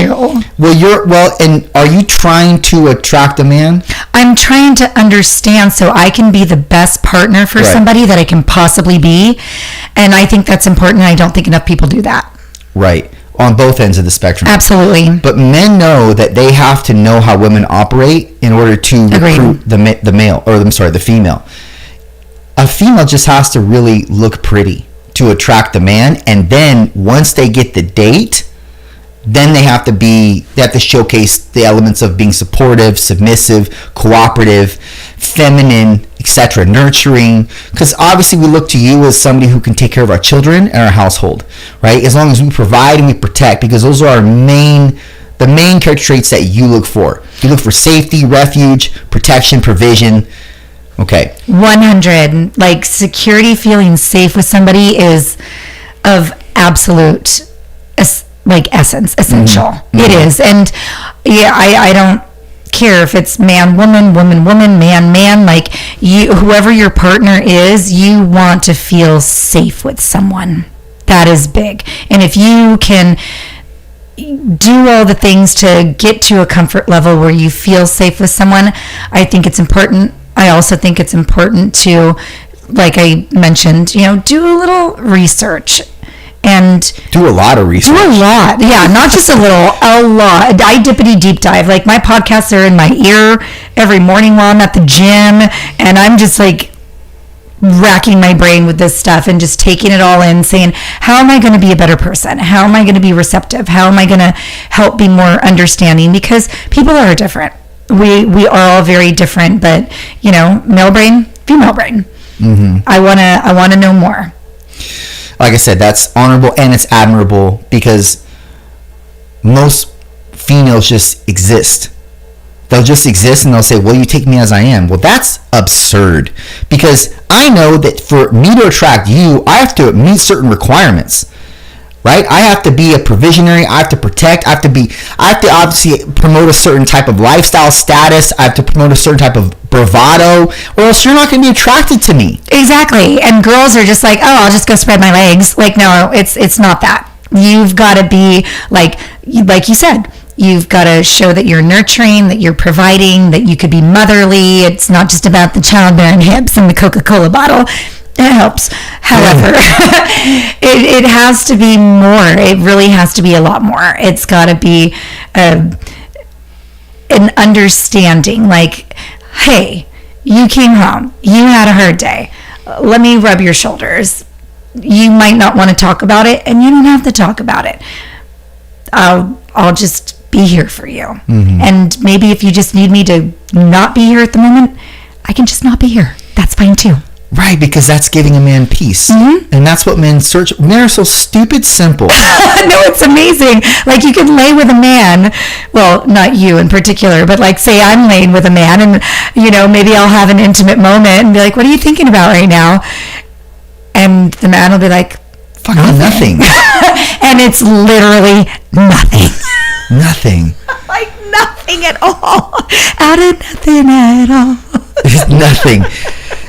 want to. And are you trying to attract a man? I'm trying to understand so I can be the best partner for somebody that I can possibly be, and I think that's important, and I don't think enough people do that. Right. On both ends of the spectrum. Absolutely. But men know that they have to know how women operate in order to recruit the female. A female just has to really look pretty to attract the man, and then once they get the date, then they have to showcase the elements of being supportive, submissive, cooperative, feminine, etc., nurturing, because obviously we look to you as somebody who can take care of our children and our household, right? As long as we provide and we protect, because those are the main character traits that you look for. You look for safety, refuge, protection, provision. Okay. 100. Like, security, feeling safe with somebody is of absolute essence, essential. Mm-hmm. It is. And yeah, I don't care if it's man, woman, woman, woman, man, man. Like, whoever your partner is, you want to feel safe with someone. That is big. And if you can do all the things to get to a comfort level where you feel safe with someone, I think it's important. I also think it's important to, like I mentioned, do a little research. And do a lot of research. Do a lot. Yeah, not just a little, a lot. I dippity deep dive. Like, my podcasts are in my ear every morning while I'm at the gym, and I'm just like racking my brain with this stuff and just taking it all in, saying, how am I going to be a better person? How am I going to be receptive? How am I going to help be more understanding? Because people are different. We are all very different, but male brain, female brain. Mm-hmm. I wanna know more. Like I said, that's honorable and it's admirable, because most females just exist. They'll just exist and they'll say, well, you take me as I am. Well, that's absurd, because I know that for me to attract you, I have to meet certain requirements, right? I have to be a provisionary. I have to protect. I have to obviously promote a certain type of lifestyle status. I have to promote a certain type of bravado, or else you're not going to be attracted to me. Exactly. And girls are just like, oh, I'll just go spread my legs. Like, no, it's not that. You've got to be like you said, you've got to show that you're nurturing, that you're providing, that you could be motherly. It's not just about the childbearing hips and the Coca-Cola bottle. It helps. However, it has to be more. It really has to be a lot more. It's got to be an understanding. Like, hey, you came home. You had a hard day. Let me rub your shoulders. You might not want to talk about it, and you don't have to talk about it. I'll just be here for you. Mm-hmm. And maybe if you just need me to not be here at the moment, I can just not be here. That's fine too. Right, because that's giving a man peace. Mm-hmm. And that's what men search. Men are so stupid simple. No, it's amazing. Like, you can lay with a man, well, not you in particular, but like, say I'm laying with a man and, maybe I'll have an intimate moment and be like, what are you thinking about right now? And the man will be like, fucking nothing. And it's literally nothing. Nothing. Like, nothing at all. Out of nothing at all. It's nothing.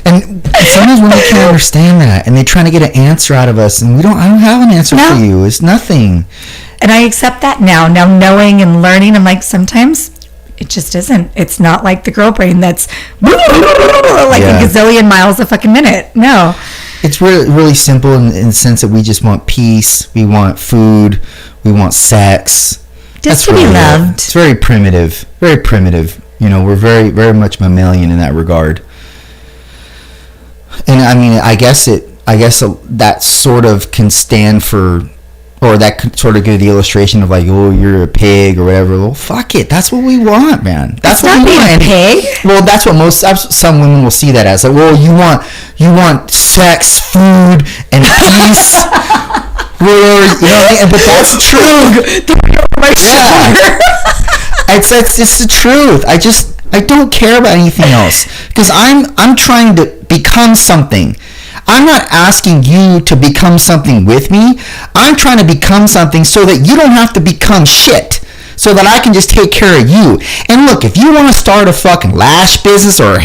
And sometimes women can't understand that, and they're trying to get an answer out of us, and I don't have an answer for you. It's nothing. And I accept that now. Now, knowing and learning, I'm like, sometimes it just isn't. It's not like the girl brain that's like a gazillion miles a fucking minute. No. It's really, really simple in the sense that we just want peace, we want food, we want sex. Just to be loved. It's very primitive. Very primitive. We're very, very much mammalian in that regard. And I mean, I guess that sort of can stand for, or that could sort of give the illustration of like, oh, you're a pig or whatever. Well, fuck it. That's what we want, man. That's what we want. A pig. Well, that's what some women will see that as. Like, well, you want sex, food, and peace. But that's true. Yeah. It's the truth. I don't care about anything else, because I'm trying to become something. I'm not asking you to become something with me. I'm trying to become something so that you don't have to become shit, so that I can just take care of you. And look, if you want to start a fucking lash business or do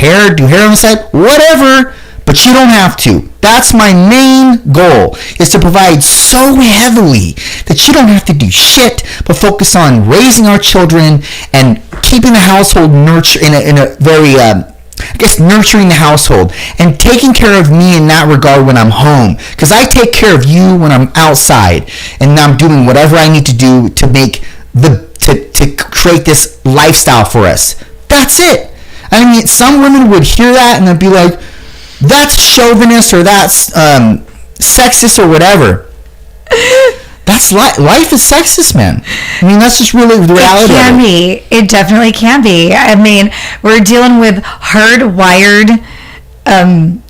hair on the side, whatever, but you don't have to. That's my main goal, is to provide so heavily that you don't have to do shit, but focus on raising our children and keeping the household in a very, nurturing the household and taking care of me in that regard when I'm home. Because I take care of you when I'm outside, and I'm doing whatever I need to do to make to create this lifestyle for us. That's it. I mean, some women would hear that and they'd be like, that's chauvinist, or that's sexist, or whatever. That's life is sexist, man. I mean, that's just really the reality. It can be. It definitely can be. I mean, we're dealing with hardwired,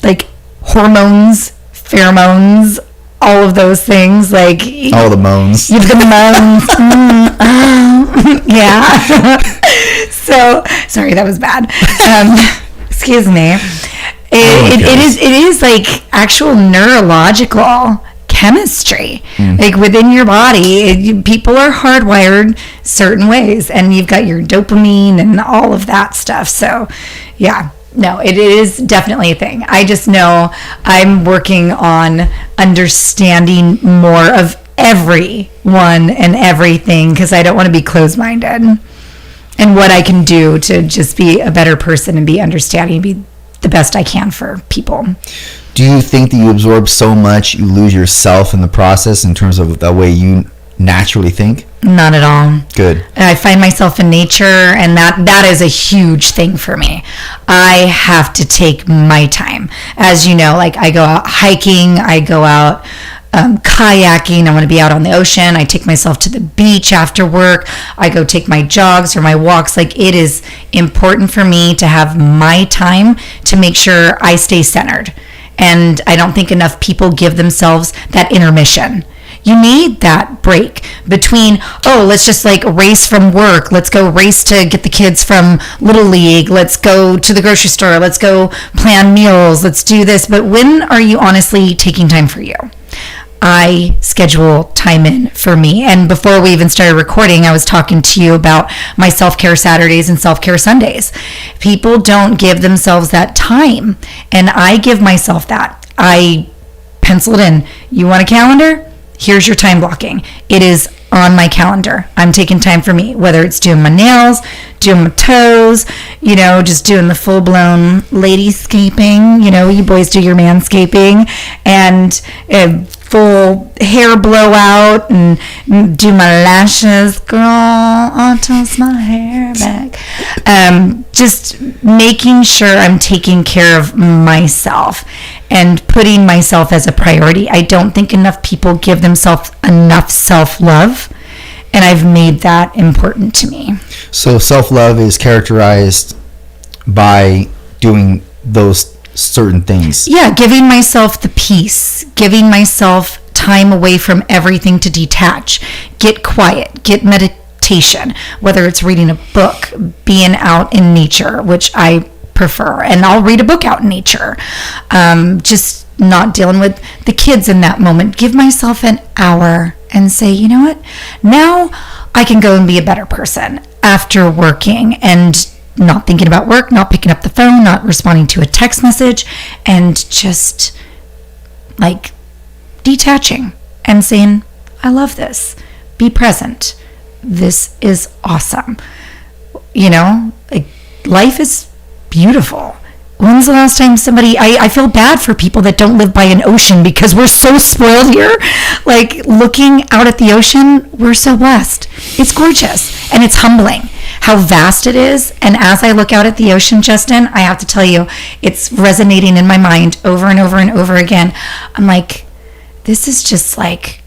like hormones, pheromones, all of those things. Like all the moans. You've got the moans. Yeah. So sorry, that was bad. Excuse me. It is like actual neurological chemistry. Like within your body, people are hardwired certain ways, and you've got your dopamine and all of that stuff. So yeah, no, it is definitely a thing. I just know I'm working on understanding more of everyone and everything, because I don't want to be closed-minded, and what I can do to just be a better person and be understanding, be the best I can for people. Do you think that you absorb so much you lose yourself in the process in terms of the way you naturally think? Not at all. Good. I find myself in nature, and that is a huge thing for me. I have to take my time. As you know, like I go out hiking, I go out kayaking, I want to be out on the ocean. I take myself to the beach after work. I go take my jogs or my walks. Like, it is important for me to have my time to make sure I stay centered. And I don't think enough people give themselves that intermission. You need that break between, oh, let's just like race from work. Let's go race to get the kids from Little League. Let's go to the grocery store. Let's go plan meals. Let's do this. But when are you honestly taking time for you? I schedule time in for me. And before we even started recording, I was talking to you about my self-care Saturdays and self-care Sundays. People don't give themselves that time, and I give myself that. I pencil it in. You want a calendar? Here's your time blocking. It is on my calendar. I'm taking time for me, whether it's doing my nails, doing my toes, just doing the full-blown ladyscaping. You boys do your manscaping, and full hair blowout, and do my lashes. Girl, I'll toss my hair back. Just making sure I'm taking care of myself and putting myself as a priority. I don't think enough people give themselves enough self-love, and I've made that important to me. So self-love is characterized by doing those certain things. Yeah, giving myself the peace, giving myself time away from everything to detach, get quiet, get meditation, whether it's reading a book, being out in nature, which I prefer, and I'll read a book out in nature. Just not dealing with the kids in that moment. Give myself an hour and say, you know what? Now I can go and be a better person after working and not thinking about work, not picking up the phone, not responding to a text message, and just like detaching and saying, I love this. Be present. This is awesome. Like, life is beautiful. When's the last time I feel bad for people that don't live by an ocean, because we're so spoiled here. Like, looking out at the ocean, we're so blessed. It's gorgeous, and it's humbling how vast it is. And as I look out at the ocean, Justin, I have to tell you, it's resonating in my mind over and over and over again. I'm like, this is just like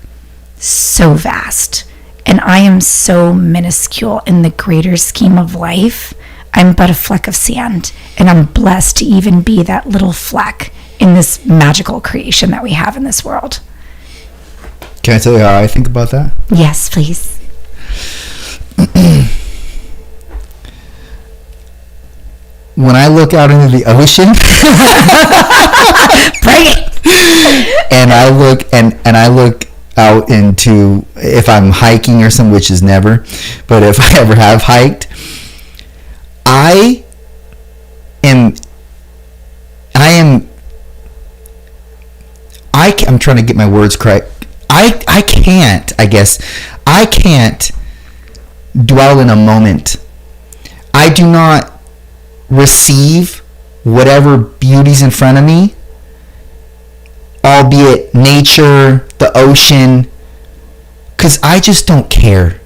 so vast, and I am so minuscule in the greater scheme of life. I'm but a fleck of sand, and I'm blessed to even be that little fleck in this magical creation that we have in this world. Can I tell you how I think about that? Yes, please. When I look out into the ocean, bring it. and I look out into, if I'm hiking or something, which is never, but if I ever have hiked, I'm trying to get my words correct. I can't dwell in a moment. I do not receive whatever beauty's in front of me, albeit nature, the ocean, because I just don't care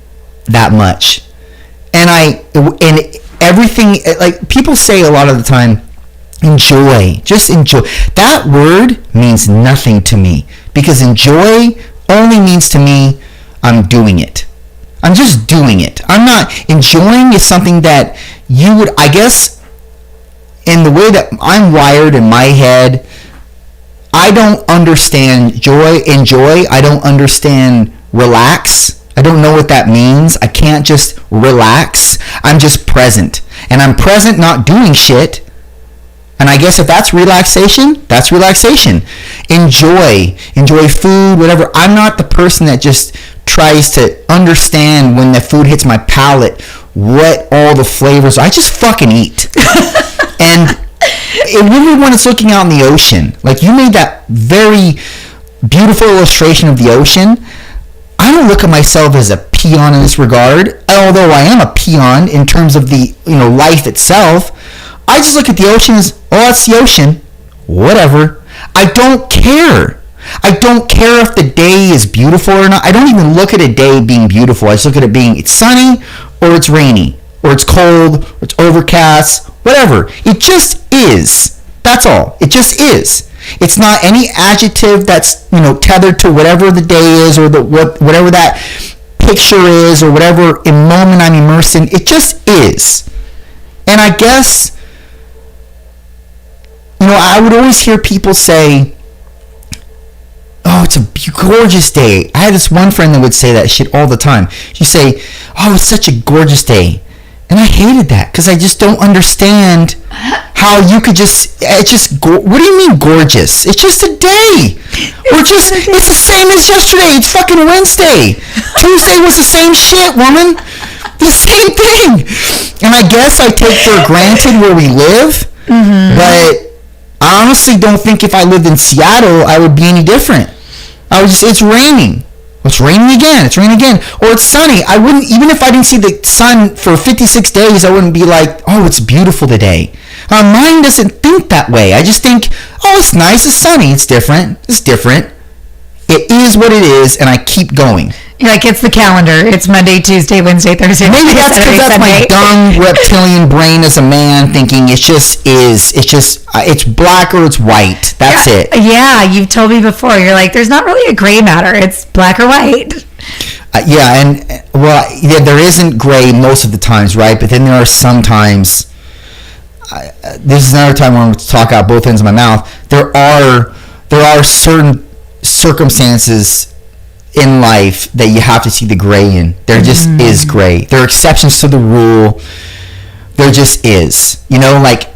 that much. And everything, like people say a lot of the time, just enjoy. That word means nothing to me, because enjoy only means to me I'm doing it. I'm just doing it. I'm not enjoying. Is something that you would, I guess, in the way that I'm wired in my head, I don't understand enjoy. I don't understand relax. I don't know what that means. I can't just relax. I'm just present. And I'm present not doing shit. And I guess if that's relaxation, that's relaxation. Enjoy food, whatever. I'm not the person that just tries to understand when the food hits my palate what all the flavors are. I just fucking eat. And really when it's looking out in the ocean, like you made that very beautiful illustration of the ocean. I don't look at myself as a peon in this regard, although I am a peon in terms of the life itself. I just look at the ocean as, that's the ocean. Whatever. I don't care. I don't care if the day is beautiful or not. I don't even look at a day being beautiful. I just look at it being it's sunny or it's rainy or it's cold or it's overcast, whatever. It just is. That's all. It just is. It's not any adjective that's tethered to whatever the day is or whatever that picture is or whatever moment I'm immersed in. It just is. And I guess I would always hear people say, it's a gorgeous day. I had this one friend that would say that shit all the time. She'd say, it's such a gorgeous day. And I hated that because I just don't understand how you could what do you mean gorgeous? It's just a day. It's the same as yesterday. It's fucking Wednesday. Tuesday was the same shit, woman. The same thing. And I guess I take for granted where we live, but I honestly don't think if I lived in Seattle, I would be any different. It's raining. It's raining again. It's raining again. Or it's sunny. I wouldn't, even if I didn't see the sun for 56 days, I wouldn't be like, it's beautiful today. My mind doesn't think that way. I just think, it's nice. It's sunny. It's different. It's different. It is what it is, and I keep going. You're like, it's the calendar. It's Monday, Tuesday, Wednesday, Thursday. Maybe that's because that's my dumb reptilian brain as a man thinking it just is. It's black or it's white. That's it. Yeah, you've told me before. You're like, there's not really a gray matter. It's black or white. There isn't gray most of the times, right? But then there are some times. This is another time when I'm going to talk out both ends of my mouth. There are certain circumstances in life that you have to see the gray in. There just is gray. There are exceptions to the rule. There just is. Like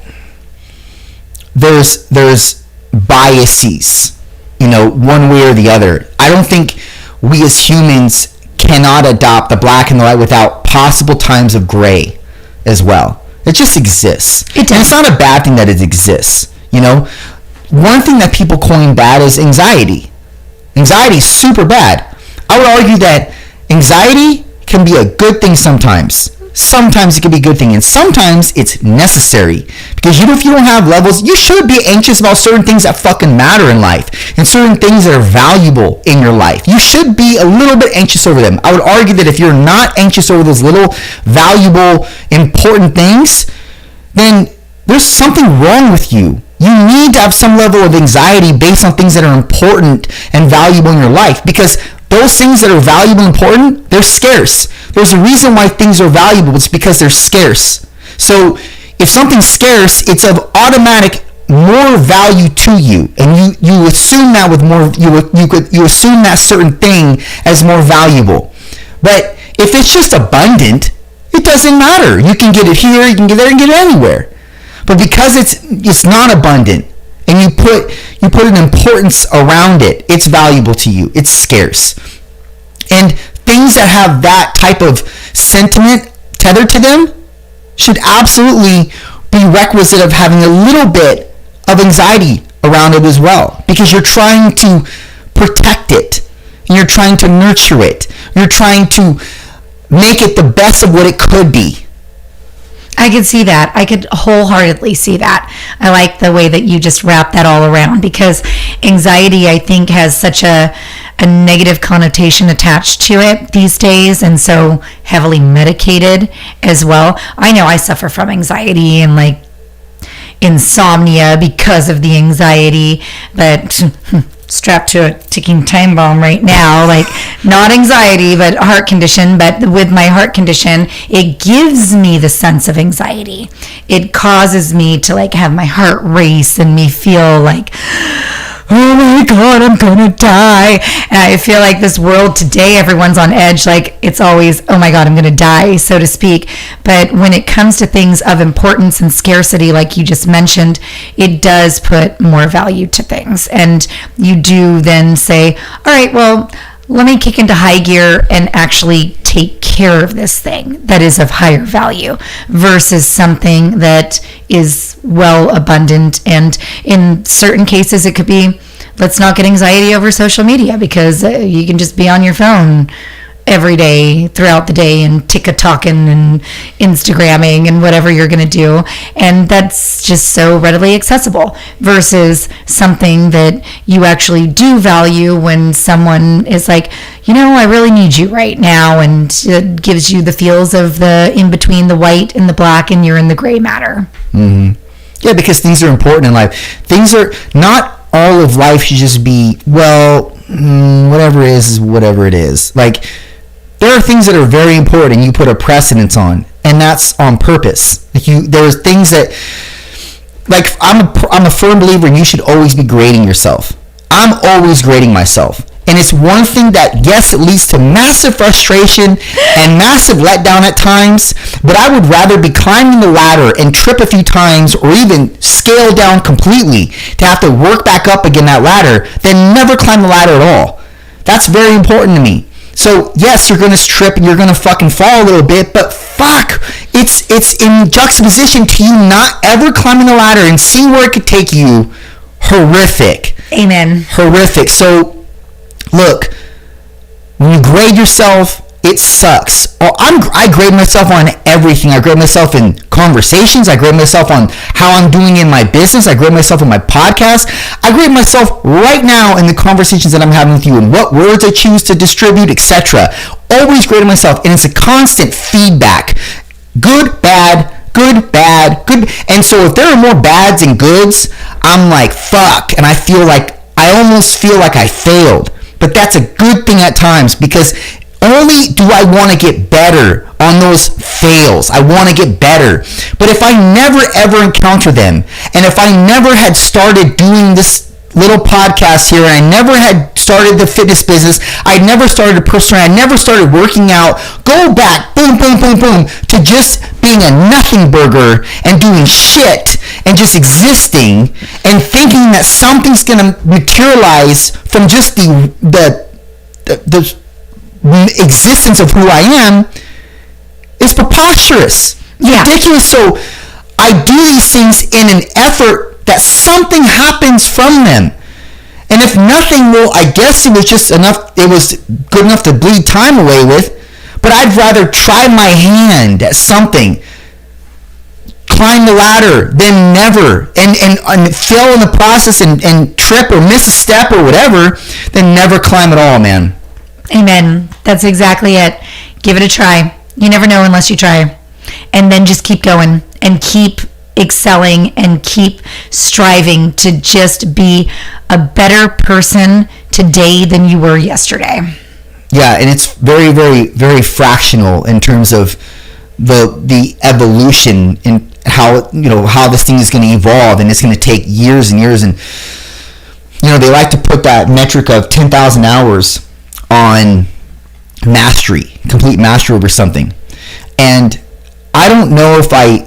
there's biases, one way or the other. I don't think we as humans cannot adopt the black and the white without possible times of gray as well. It just exists. And it's not a bad thing that it exists. One thing that people coin bad is anxiety. Anxiety is super bad. I would argue that anxiety can be a good thing sometimes. Sometimes it can be a good thing, and sometimes it's necessary. Because if you don't have levels, you should be anxious about certain things that fucking matter in life, and certain things that are valuable in your life. You should be a little bit anxious over them. I would argue that if you're not anxious over those little valuable, important things, then there's something wrong with you. You need to have some level of anxiety based on things that are important and valuable in your life, because those things that are valuable and important, they're scarce. There's a reason why things are valuable. It's because they're scarce. So if something's scarce, it's of automatic more value to you, and you assume that with more. You assume that certain thing as more valuable. But if it's just abundant, it doesn't matter. You can get it here, you can get there, and get it anywhere. But because it's not abundant, and you put an importance around it, it's valuable to you. It's scarce. And things that have that type of sentiment tethered to them should absolutely be requisite of having a little bit of anxiety around it as well, because you're trying to protect it, and you're trying to nurture it. You're trying to make it the best of what it could be. I could see that. I could wholeheartedly see that. I like the way that you just wrap that all around, because anxiety, I think, has such a negative connotation attached to it these days, and so heavily medicated as well. I know I suffer from anxiety and like insomnia because of the anxiety, but strapped to a ticking time bomb right now, like not anxiety but heart condition. But with my heart condition, it gives me the sense of anxiety. It causes me to like have my heart race and me feel like oh my God, I'm gonna die. And I feel like this world today, everyone's on edge. Like it's always, oh my God, I'm gonna die, so to speak. But when it comes to things of importance and scarcity, like you just mentioned, it does put more value to things. And you do then say, all right, well, let me kick into high gear and actually take care of this thing that is of higher value versus something that is well abundant. And in certain cases, it could be, let's not get anxiety over social media because you can just be on your phone every day throughout the day and TikToking and Instagramming and whatever you're going to do. And that's just so readily accessible versus something that you actually do value when someone is like, you know, I really need you right now. And it gives you the feels of the in between the white and the black and you're in the gray matter. Mm-hmm. Yeah, because things are important in life. Things are not all of life should just be, well, whatever it is whatever it is. Like, there are things that are very important and you put a precedence on, and that's on purpose. Like there's things that, like, I'm a firm believer in you should always be grading yourself. I'm always grading myself. And it's one thing that, yes, it leads to massive frustration and massive letdown at times, but I would rather be climbing the ladder and trip a few times or even scale down completely to have to work back up again that ladder than never climb the ladder at all. That's very important to me. So, yes, you're going to trip and you're going to fucking fall a little bit, but fuck, it's in juxtaposition to you not ever climbing the ladder and seeing where it could take you. Horrific. Amen. Horrific. So, look, when you grade yourself, it sucks. I grade myself on everything. I grade myself in conversations. I grade myself on how I'm doing in my business. I grade myself in my podcast. I grade myself right now in the conversations that I'm having with you and what words I choose to distribute, etc. Always grading myself, and it's a constant feedback. Good, bad, good, bad, good. And so if there are more bads than goods, I'm like, fuck. And I almost feel like I failed. But that's a good thing at times because only do I want to get better on those fails. I want to get better. But if I never ever encounter them, and if I never had started doing this little podcast here, and I never had started the fitness business, I never started a personal, I never started working out, go back, boom, boom, boom, boom, to just being a nothing burger and doing shit and just existing and thinking that something's going to materialize from just the existence of who I am is preposterous. Yeah. Ridiculous. So I do these things in an effort that something happens from them. And if nothing, well, I guess it was just enough, it was good enough to bleed time away with, but I'd rather try my hand at something, climb the ladder, than never, and fail in the process and trip or miss a step or whatever, than never climb at all, man. Amen. That's exactly it. Give it a try. You never know unless you try. And then just keep going and keep excelling and keep striving to just be a better person today than you were yesterday. Yeah, and it's very, very, very fractional in terms of the evolution and how this thing is going to evolve, and it's going to take years and years. And they like to put that metric of 10,000 hours on mastery, complete mastery over something. And I don't know if I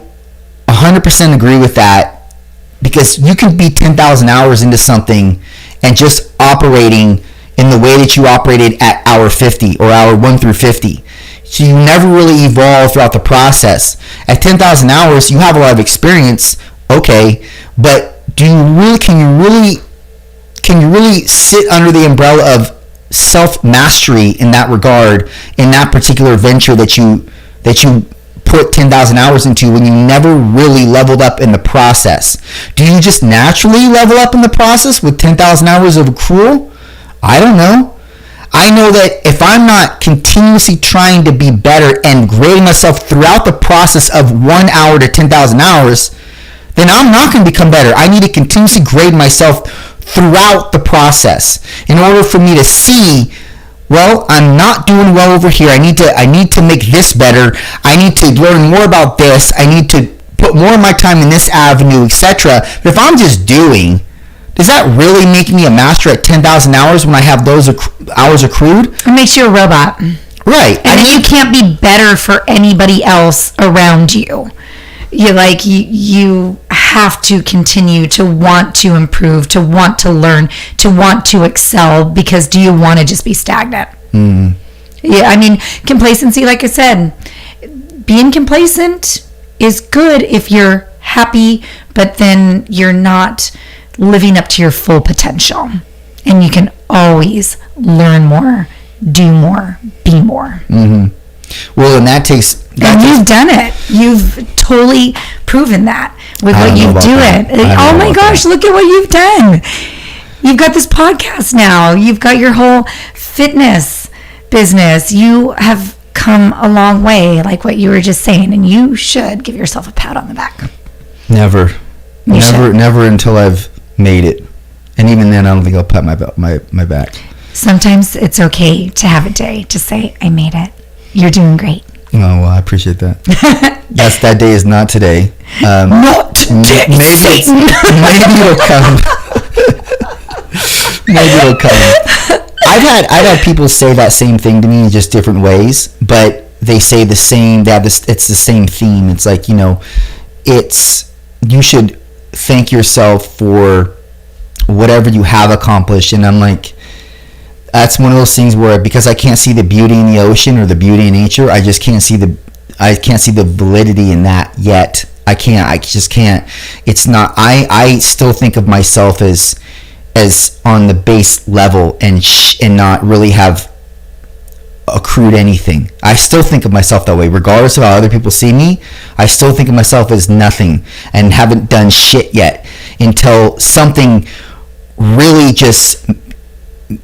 100% agree with that, because you can be 10,000 hours into something and just operating in the way that you operated at hour 50 or hour 1 through 50. So you never really evolve throughout the process. At 10,000 hours, you have a lot of experience, okay, but can you really sit under the umbrella of self-mastery in that regard, in that particular venture that you put 10,000 hours into, when you never really leveled up in the process? Do you just naturally level up in the process with 10,000 hours of accrual? I don't know. I know that if I'm not continuously trying to be better and grading myself throughout the process of 1 hour to 10,000 hours, then I'm not going to become better. I need to continuously grade myself throughout the process in order for me to see, well, I'm not doing well over here. I need to make this better. I need to learn more about this. I need to put more of my time in this avenue, etc. But if I'm just doing, Does that really make me a master at 10,000 hours when I have those hours accrued? It makes you a robot. Right. And then you can't be better for anybody else around you. You have to continue to want to improve, to want to learn, to want to excel, because do you want to just be stagnant? Mm. Yeah, I mean, complacency, like I said, being complacent is good if you're happy, but then you're not living up to your full potential. And you can always learn more, do more, be more. Mm-hmm. Well, and that takes... You've done it. You've totally proven that with what you do it. Oh my gosh, look at what you've done. You've got this podcast now. You've got your whole fitness business. You have come a long way, like what you were just saying, and you should give yourself a pat on the back. Never until I've made it. And even then, I don't think I'll pat my back. Sometimes it's okay to have a day to say, I made it. You're doing great. Oh, well, I appreciate that. That day is not today. Not today. Maybe it'll come. Maybe it'll come. I've had people say that same thing to me in just different ways, but they say the same. It's the same theme. It's like, you should thank yourself for whatever you have accomplished. And I'm like, that's one of those things where, because I can't see the beauty in the ocean or the beauty in nature, I can't see the validity in that yet. I just can't. It's not. I still think of myself as on the base level and not really have accrued anything. I still think of myself that way, regardless of how other people see me. I still think of myself as nothing and haven't done shit yet until something really just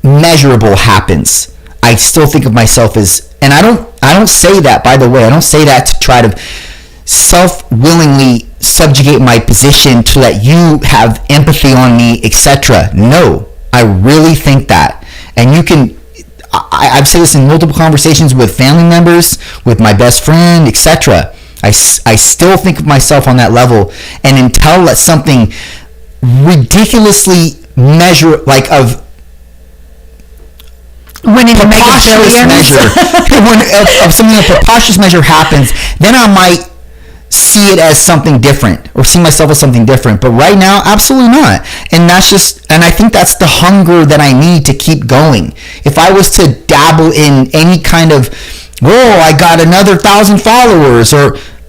measurable happens. I still think of myself as, and I don't say that, by the way, I don't say that to try to self-willingly subjugate my position to let you have empathy on me, etc. No, I really think that. And you can, I've said this in multiple conversations with family members, with my best friend, etc. I still think of myself on that level, and until that something ridiculously when in preposterous measure, of something, a preposterous measure happens, then I might see it as something different or see myself as something different. But right now, absolutely not. And I think that's the hunger that I need to keep going. If I was to dabble in any kind of, I got another 1,000 followers,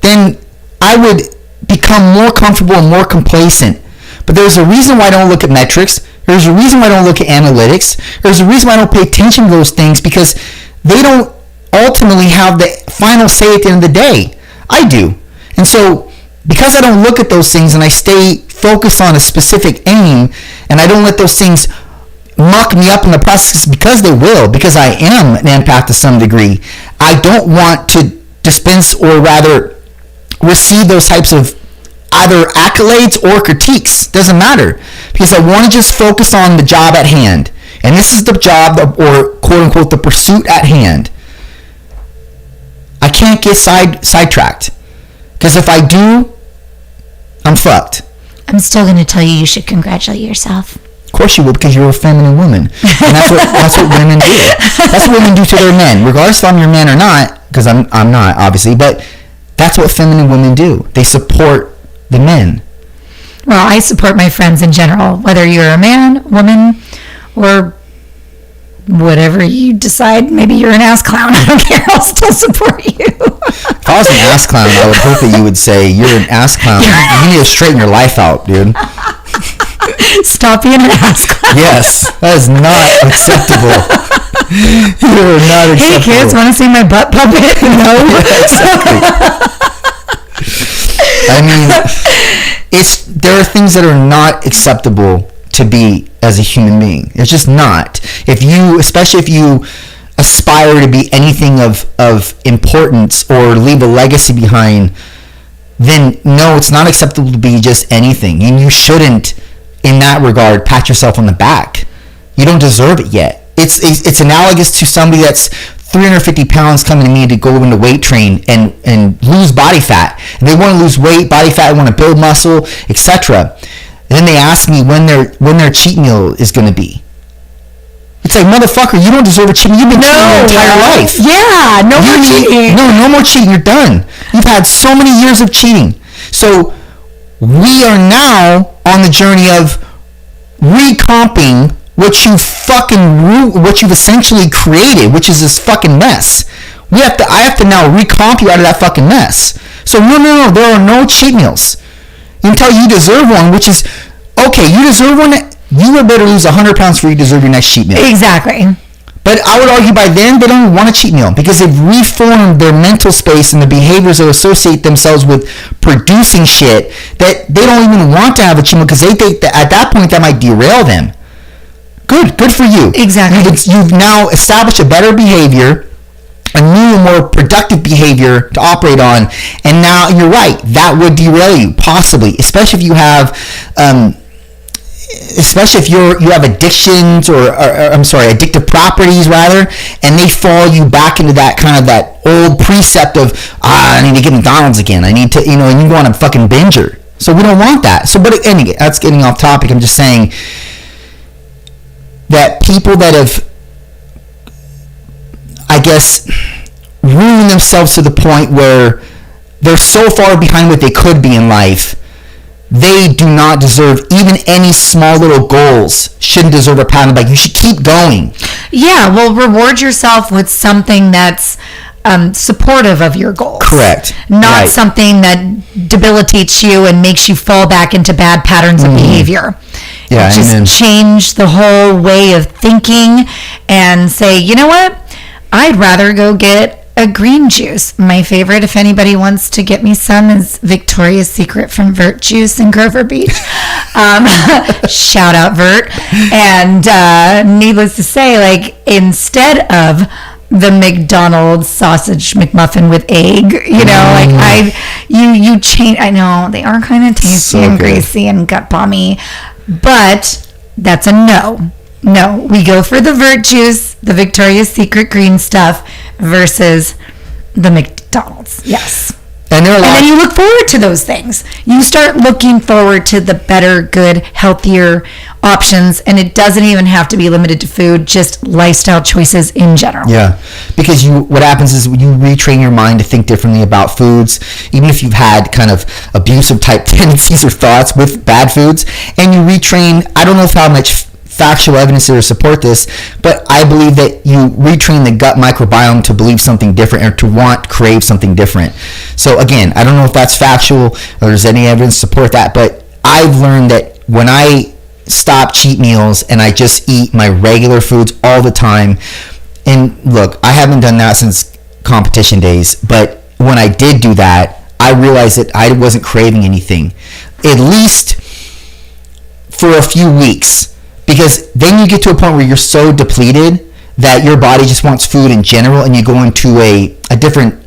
then I would become more comfortable and more complacent. But there's a reason why I don't look at metrics. There's a reason why I don't look at analytics. There's a reason why I don't pay attention to those things, because they don't ultimately have the final say at the end of the day. I do. And so, because I don't look at those things and I stay focused on a specific aim, and I don't let those things muck me up in the process, because they will, because I am an empath to some degree, I don't want to dispense, or rather receive those types of either accolades or critiques. Doesn't matter, because I want to just focus on the job at hand. And this is the job, or quote unquote the pursuit at hand. I can't get sidetracked, because if I do, I'm fucked. I'm still going to tell you should congratulate yourself. Of course you will, because you're a feminine woman. And that's what women do. That's what women do to their men, regardless if I'm your man or not, because I'm not, obviously, but that's what feminine women do. They support the men. Well, I support my friends in general, whether you're a man, woman, or whatever you decide. Maybe you're an ass clown. I don't care. I'll still support you. If I was an ass clown, I would hope that you would say, you're an ass clown. You need to straighten your life out, dude. Stop being an ass clown. Yes, that is not acceptable. You're not acceptable. Hey kids, want to see my butt puppet? No. I mean, there are things that are not acceptable to be as a human being. It's just not. Especially if you aspire to be anything of importance or leave a legacy behind, then no, it's not acceptable to be just anything. And you shouldn't, in that regard, pat yourself on the back. You don't deserve it yet. It's analogous to somebody that's 350 pounds coming to me to go into weight train and lose body fat. And they want to lose weight, body fat, want to build muscle, etc. And then they ask me when their cheat meal is going to be. It's like, motherfucker, you don't deserve a cheat meal. You've been cheating your entire life. Yeah, no more cheating. No more cheating. You're done. You've had so many years of cheating. So we are now on the journey of recomping what you've essentially created, which is this fucking mess. I have to now recomp you out of that fucking mess. So no, there are no cheat meals until you deserve one, which is, okay, you deserve one. You would better lose 100 pounds before you deserve your next cheat meal. Exactly. But I would argue by then they don't even want a cheat meal because they've reformed their mental space and the behaviors that associate themselves with producing shit that they don't even want to have a cheat meal because they think that at that point that might derail them. Good for you. Exactly. You've now established a better behavior, a new and more productive behavior to operate on, and now you're right, that would derail you possibly, especially if you have you have addictions or addictive properties rather, and they fall you back into that kind of that old precept of I need to get McDonald's again, I need to, and you go on a fucking binger. So we don't want that. So, but anyway, that's getting off topic. I'm just saying that people that have, I guess, ruined themselves to the point where they're so far behind what they could be in life, they do not deserve even any small little goals. Shouldn't deserve a pat on the back. You should keep going. Yeah, well, reward yourself with something that's supportive of your goals. Correct. Not something that debilitates you and makes you fall back into bad patterns of behavior. Yeah, just change the whole way of thinking and say, you know what? I'd rather go get a green juice. My favorite, if anybody wants to get me some, is Victoria's Secret from Vert Juice in Grover Beach. Shout out Vert. And needless to say, like, instead of the McDonald's sausage McMuffin with egg, you change. I know they are kind of tasty and greasy and gut balmy, but that's a no. No, we go for the Vert Juice, the Victoria's Secret green stuff versus the McDonald's. Yes. And then you look forward to those things. You start looking forward to the better, good, healthier options, and it doesn't even have to be limited to food, just lifestyle choices in general. Yeah, because what happens is you retrain your mind to think differently about foods, even if you've had kind of abusive type tendencies or thoughts with bad foods, and you retrain. I don't know how much factual evidence there to support this, but I believe that you retrain the gut microbiome to believe something different or to crave something different. So again, I don't know if that's factual or there's any evidence to support that, but I've learned that when I stop cheat meals and I just eat my regular foods all the time, and look, I haven't done that since competition days, but when I did do that, I realized that I wasn't craving anything, at least for a few weeks. Because then you get to a point where you're so depleted that your body just wants food in general, and you go into a different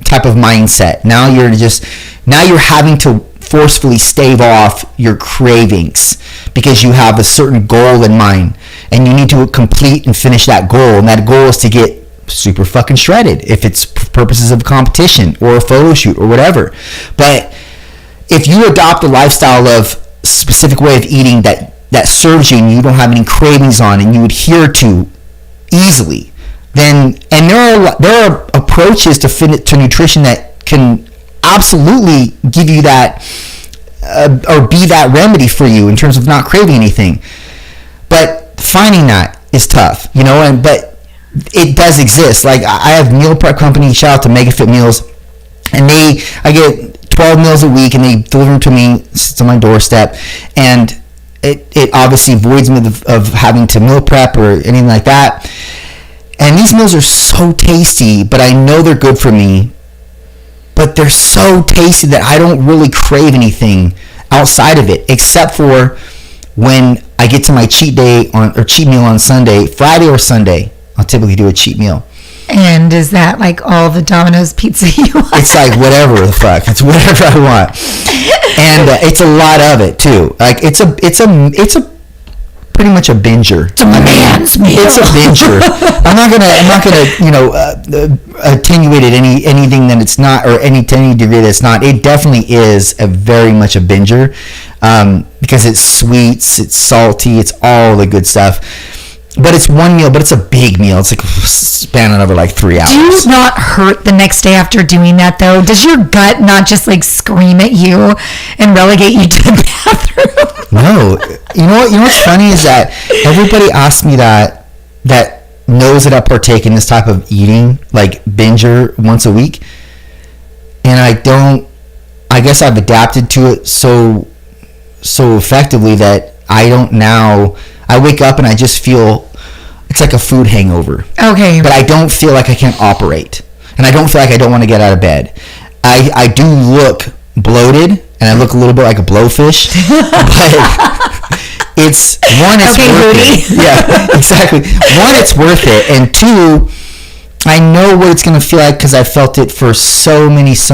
type of mindset. Now you're having to forcefully stave off your cravings because you have a certain goal in mind, and you need to complete and finish that goal. And that goal is to get super fucking shredded, if it's purposes of competition or a photo shoot or whatever. But if you adopt a lifestyle of specific way of eating that serves you and you don't have any cravings on and you adhere to easily, then, and there are approaches to nutrition that can absolutely give you that or be that remedy for you in terms of not craving anything. But finding that is tough, but it does exist. Like, I have meal prep company, shout out to MegaFit Meals, and I get 12 meals a week and they deliver them to me. It's on my doorstep, and it obviously voids me of having to meal prep or anything like that. And these meals are so tasty, but I know they're good for me. But they're so tasty that I don't really crave anything outside of it, except for when I get to my cheat meal on Sunday, Friday or Sunday. I'll typically do a cheat meal. And is that like all the Domino's pizza you want? It's like whatever the fuck. It's whatever I want. And it's a lot of it too. Like it's a pretty much a binger. It's a man's meal. It's a binger. I'm not gonna attenuate it anything that it's not, or any to any degree that's not. It definitely is a very much a binger, because it's sweets, it's salty, it's all the good stuff. But it's one meal, but it's a big meal. It's like spanning over like 3 hours. Do you not hurt the next day after doing that, though? Does your gut not just like scream at you and relegate you to the bathroom? No. You know what's funny is that everybody asks me that knows that I partake in this type of eating, like binger once a week. And I guess I've adapted to it so effectively that I wake up and I just feel it's like a food hangover. Okay. But I don't feel like I can't operate. And I don't feel like I don't want to get out of bed. I do look bloated, and I look a little bit like a blowfish. But it's worth it. Yeah, exactly. One, it's worth it. And two, I know what it's going to feel like because I felt it for so many years.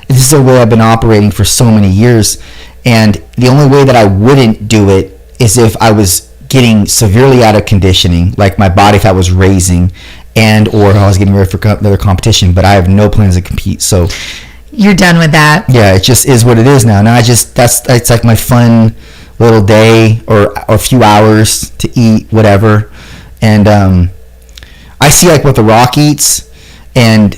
This is the way I've been operating for so many years. And the only way that I wouldn't do it is if I was getting severely out of conditioning, like my body fat was raising, and or I was getting ready for another competition. But I have no plans to compete, so you're done with that. Yeah, it just is what it is now. Now it's like my fun little day or a few hours to eat whatever. And I see like what The Rock eats, and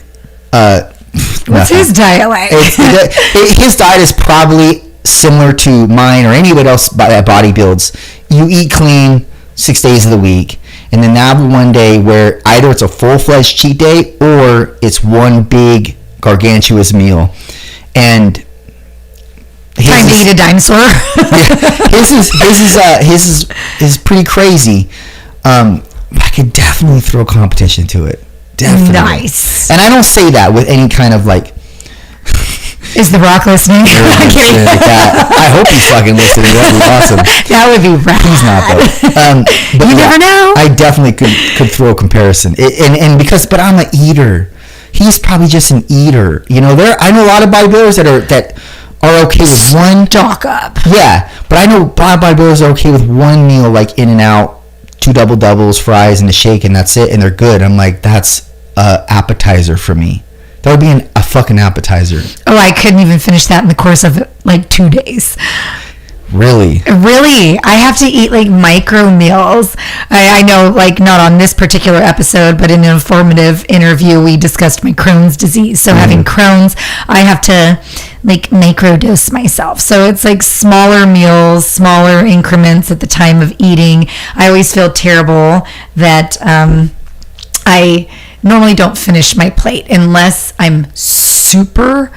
what's his diet like? His diet is probably similar to mine or anybody else that bodybuilds. You eat clean 6 days of the week, and then now one day where either it's a full-fledged cheat day or it's one big gargantuous meal. And trying to eat a dinosaur. Yeah, his is pretty crazy. I could definitely throw competition to it. Definitely. Nice. And I don't say that with any kind of like. Is The Rock listening? I'm kidding. Like that. I hope he's fucking listening. That would be awesome. That would be rad. He's not though. But you never know. I definitely could throw a comparison. But I'm an eater. He's probably just an eater. You know, I know a lot of bodybuilders that are okay with one. Stock up. Yeah, but I know a lot of bodybuilders are okay with one meal, like In and Out, 2 double-doubles, fries, and a shake, and that's it, and they're good. I'm like, that's an appetizer for me. That would be a fucking appetizer. Oh, I couldn't even finish that in the course of like 2 days. Really? I have to eat like micro meals. I know, like not on this particular episode, but in an informative interview, we discussed my Crohn's disease. So having Crohn's, I have to like microdose myself. So it's like smaller meals, smaller increments at the time of eating. I always feel terrible that I normally don't finish my plate unless I'm super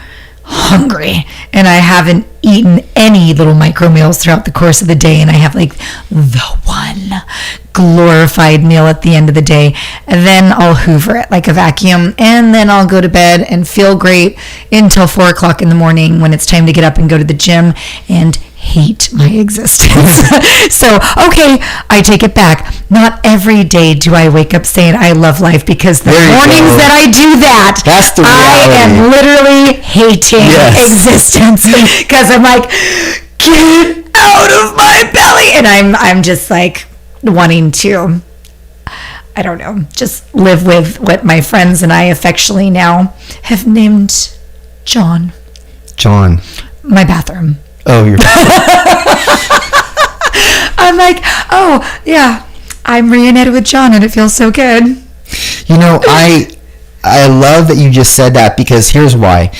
hungry and I haven't eaten any little micro meals throughout the course of the day, and I have like the one glorified meal at the end of the day, and then I'll hoover it like a vacuum, and then I'll go to bed and feel great until 4 o'clock in the morning when it's time to get up and go to the gym and hate my existence. So, okay, I take it back. Not every day do I wake up saying I love life, because the mornings that I do that, that's the reality. I am literally hating existence, because I'm like, get out of my belly, and I'm just like wanting to, I don't know, just live with what my friends and I affectionately now have named John. My bathroom. Oh, you're I'm like, oh yeah, I'm reunited with John and it feels so good. You know, I love that you just said that, because here's why.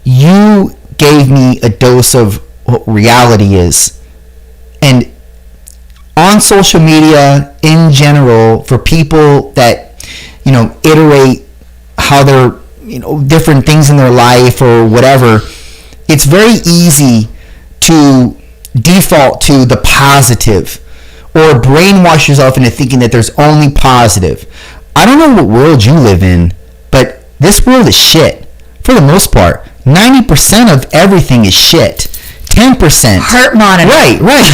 You gave me a dose of what reality is. And on social media in general, for people that, you know, iterate how they're, you know, different things in their life or whatever, it's very easy to default to the positive or brainwash yourself into thinking that there's only positive. I don't know what world you live in, but this world is shit. For the most part, 90% of everything is shit. 10%. Heart monitor. Right.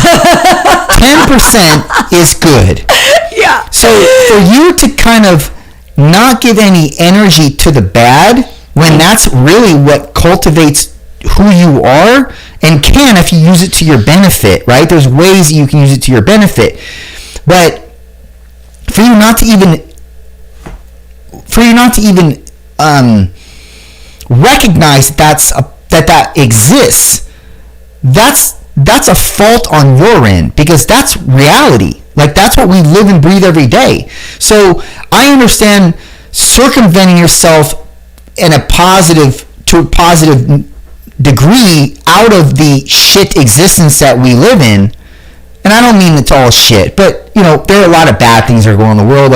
10% is good. Yeah. So for you to kind of not give any energy to the bad, when that's really what cultivates who you are, and can if you use it to your benefit, right? There's ways that you can use it to your benefit. But for you not to even recognize that exists, that's a fault on your end, because that's reality. Like, that's what we live and breathe every day. So I understand circumventing yourself to a positive degree out of the shit existence that we live in. And I don't mean it's all shit, but there are a lot of bad things that are going on in the world,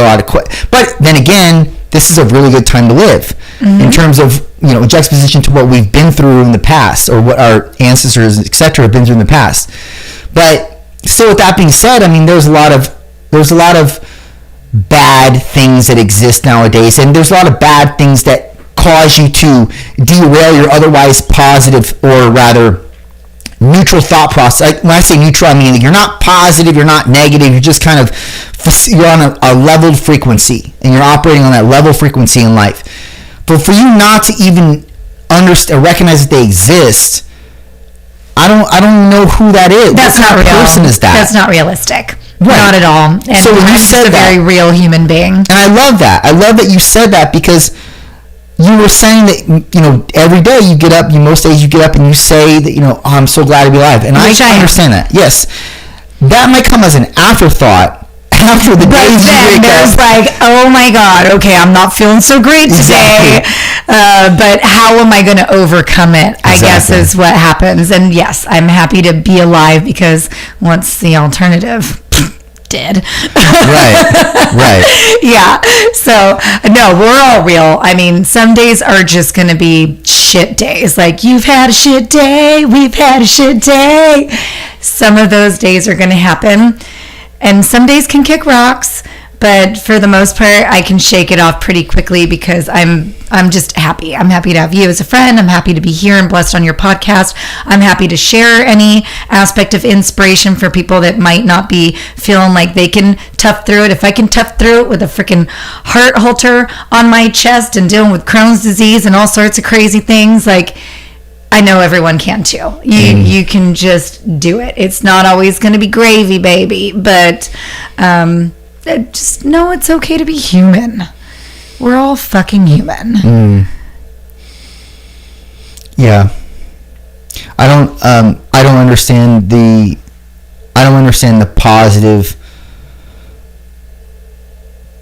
but then again, this is a really good time to live, in terms of, juxtaposition to what we've been through in the past, or what our ancestors, etc., have been through in the past. But so with that being said, I mean, there's a lot of bad things that exist nowadays, and there's a lot of bad things that cause you to derail your otherwise positive, or rather neutral thought process. Like, when I say neutral, I mean you're not positive, you're not negative, you're just kind of, you're on a leveled frequency, and you're operating on that level frequency in life. But for you not to even understand, recognize that they exist, I don't know who that is. That's not real. What person is that? That's not realistic. Right. Not at all. And so when you said just a very real human being. And I love that. I love that you said that, because you were saying that, every day you get up, most days you get up and you say that, oh, I'm so glad to be alive. And I understand that. Yes. That might come as an afterthought after the days you wake up. Like, oh my God, okay, I'm not feeling so great today. But how am I going to overcome it? I guess is what happens. And yes, I'm happy to be alive, because what's the alternative? Dead. Right. Yeah. So no, we're all real. I mean, some days are just going to be shit days. Like, you've had a shit day, we've had a shit day. Some of those days are going to happen, and some days can kick rocks. But for the most part, I can shake it off pretty quickly, because I'm just happy. I'm happy to have you as a friend. I'm happy to be here and blessed on your podcast. I'm happy to share any aspect of inspiration for people that might not be feeling like they can tough through it. If I can tough through it with a freaking heart halter on my chest and dealing with Crohn's disease and all sorts of crazy things, like, I know everyone can too. You can just do it. It's not always going to be gravy, baby, but just know it's okay to be human. We're all fucking human. Yeah. I don't understand the positive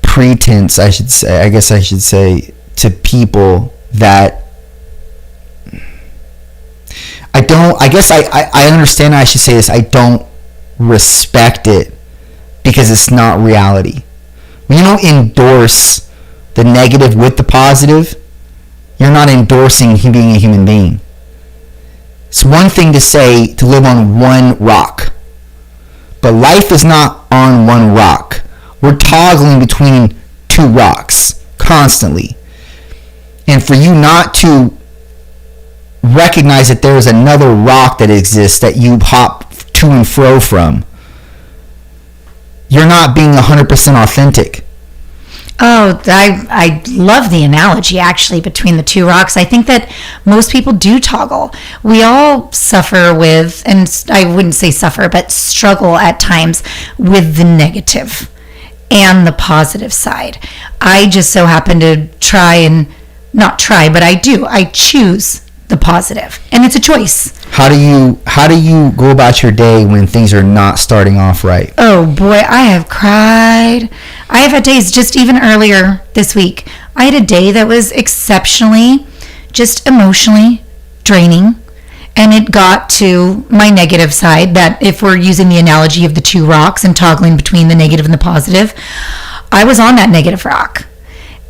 pretense, I guess I should say, to people that I understand, I should say this, I don't respect it, because it's not reality. When you don't endorse the negative with the positive, you're not endorsing being a human being. It's one thing to say to live on one rock, but life is not on one rock. We're toggling between two rocks constantly. And for you not to recognize that there is another rock that exists that you hop to and fro from, you're not being 100% authentic. Oh, I love the analogy, actually, between the two rocks. I think that most people do toggle. We all suffer with, and I wouldn't say suffer, but struggle at times with the negative and the positive side. I just so happen to I choose the positive, and it's a choice. How do you go about your day when things are not starting off right? Oh boy, I have cried. I have had days, just even earlier this week, I had a day that was exceptionally just emotionally draining, and it got to my negative side, that if we're using the analogy of the two rocks and toggling between the negative and the positive, I was on that negative rock.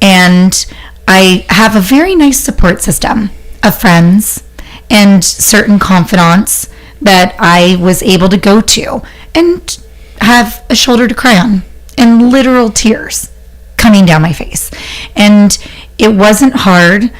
And I have a very nice support system of friends and certain confidants that I was able to go to and have a shoulder to cry on, and literal tears coming down my face. And it wasn't hard,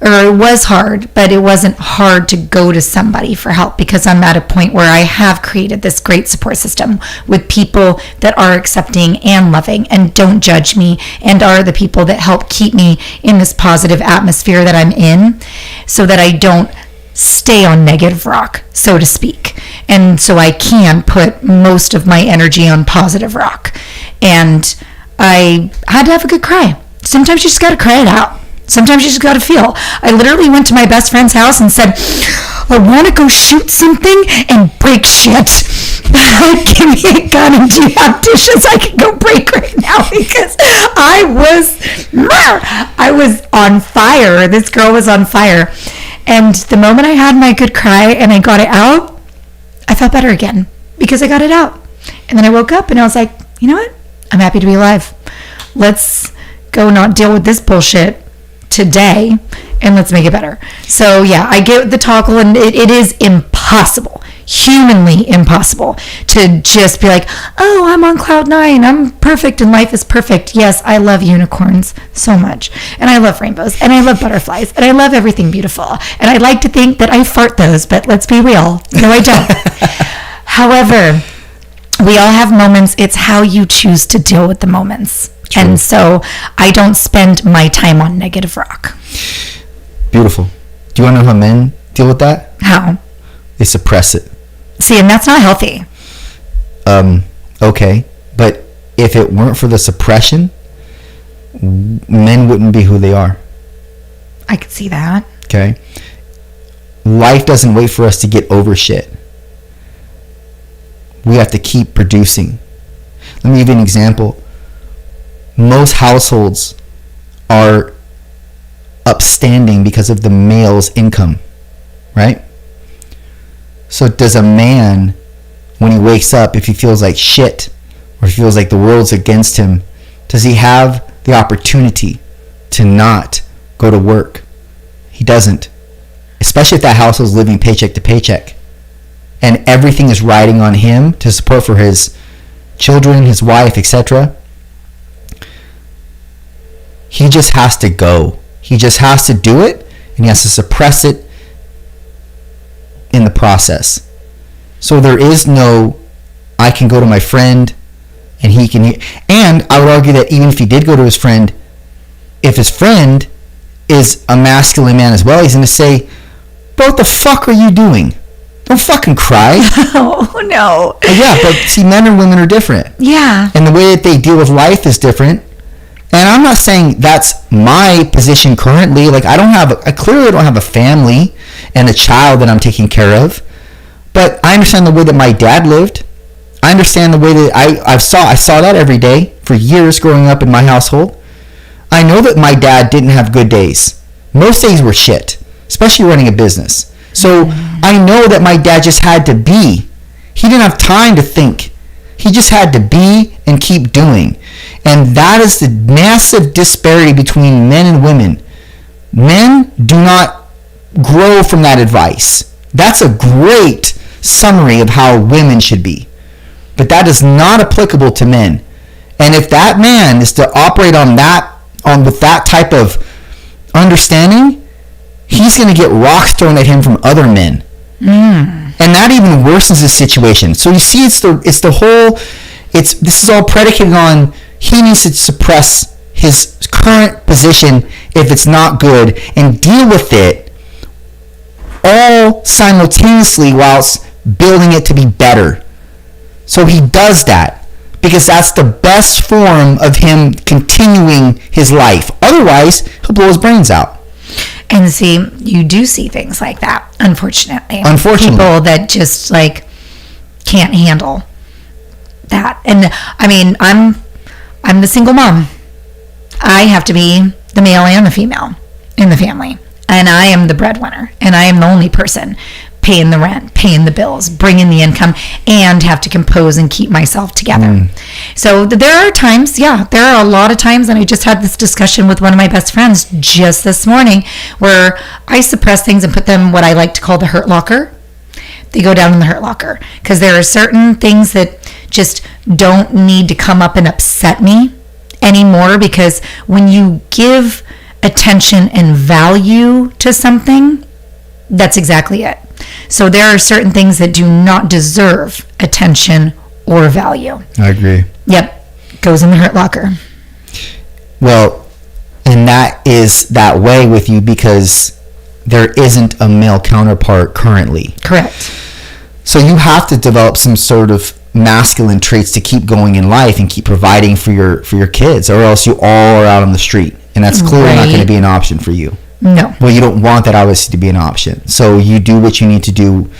or it was hard, but it wasn't hard to go to somebody for help, because I'm at a point where I have created this great support system with people that are accepting and loving and don't judge me, and are the people that help keep me in this positive atmosphere that I'm in, so that I don't stay on negative rock, so to speak. And so I can put most of my energy on positive rock. And I had to have a good cry. Sometimes you just got to cry it out. Sometimes you just got to feel. I literally went to my best friend's house and said, I want to go shoot something and break shit. Give me a gun, and do you have dishes I can go break right now? Because I was on fire. This girl was on fire. And the moment I had my good cry and I got it out, I felt better again because I got it out. And then I woke up and I was like, you know what? I'm happy to be alive. Let's go not deal with this bullshit today, and let's make it better. So yeah, I get the toggle, and it is impossible, humanly impossible, to just be like, oh, I'm on cloud 9, I'm perfect and life is perfect. Yes, I love unicorns so much, and I love rainbows, and I love butterflies, and I love everything beautiful, and I like to think that I fart those, but let's be real, no, I don't. However, we all have moments. It's how you choose to deal with the moments. True. And so I don't spend my time on negative rock. Beautiful. Do you want to know how men deal with that? How? They suppress it. See, and that's not healthy. Okay. But if it weren't for the suppression, men wouldn't be who they are. I could see that. Okay. Life doesn't wait for us to get over shit. We have to keep producing. Let me give you an example. Most households are upstanding because of the male's income, right? So does a man, when he wakes up, if he feels like shit or feels like the world's against him, does he have the opportunity to not go to work? He doesn't. Especially if that household's living paycheck to paycheck and everything is riding on him to support for his children, his wife, etc. He just has to go. He just has to do it, and he has to suppress it in the process. So there is no, I can go to my friend, and he can, and I would argue that even if he did go to his friend, if his friend is a masculine man as well, he's going to say, bro, what the fuck are you doing? Don't fucking cry. Oh, no. Yeah, but see, men and women are different. Yeah. And the way that they deal with life is different. And I'm not saying that's my position currently. Like, I clearly don't have a family and a child that I'm taking care of. But I understand the way that my dad lived. I understand the way that I saw that every day for years growing up in my household. I know that my dad didn't have good days. Most days were shit, especially running a business. So I know that my dad just had to be. He didn't have time to think. He just had to be and keep doing. And that is the massive disparity between men and women. Men do not grow from that advice. That's a great summary of how women should be. But that is not applicable to men. And if that man is to operate with that type of understanding, he's going to get rocks thrown at him from other men. And that even worsens the situation. So you see, this is all predicated on he needs to suppress his current position if it's not good and deal with it all simultaneously whilst building it to be better. So he does that because that's the best form of him continuing his life. Otherwise, he'll blow his brains out. And see, you do see things like that, unfortunately. People that just, like, can't handle that. And, I mean, I'm the single mom. I have to be the male and the female in the family. And I am the breadwinner. And I am the only person paying the rent, paying the bills, bringing the income, and have to compose and keep myself together. So there are times, there are a lot of times, and I just had this discussion with one of my best friends just this morning, where I suppress things and put them what I like to call the hurt locker. They go down in the hurt locker, because there are certain things that just don't need to come up and upset me anymore, because when you give attention and value to something, that's exactly it. So there are certain things that do not deserve attention or value. I agree. Yep. Goes in the hurt locker. Well, and that is that way with you because there isn't a male counterpart currently. Correct. So you have to develop some sort of masculine traits to keep going in life and keep providing for your kids, or else you all are out on the street, and that's clearly not going to be an option for you. No. Well, you don't want that obviously to be an option. So you do what you need to do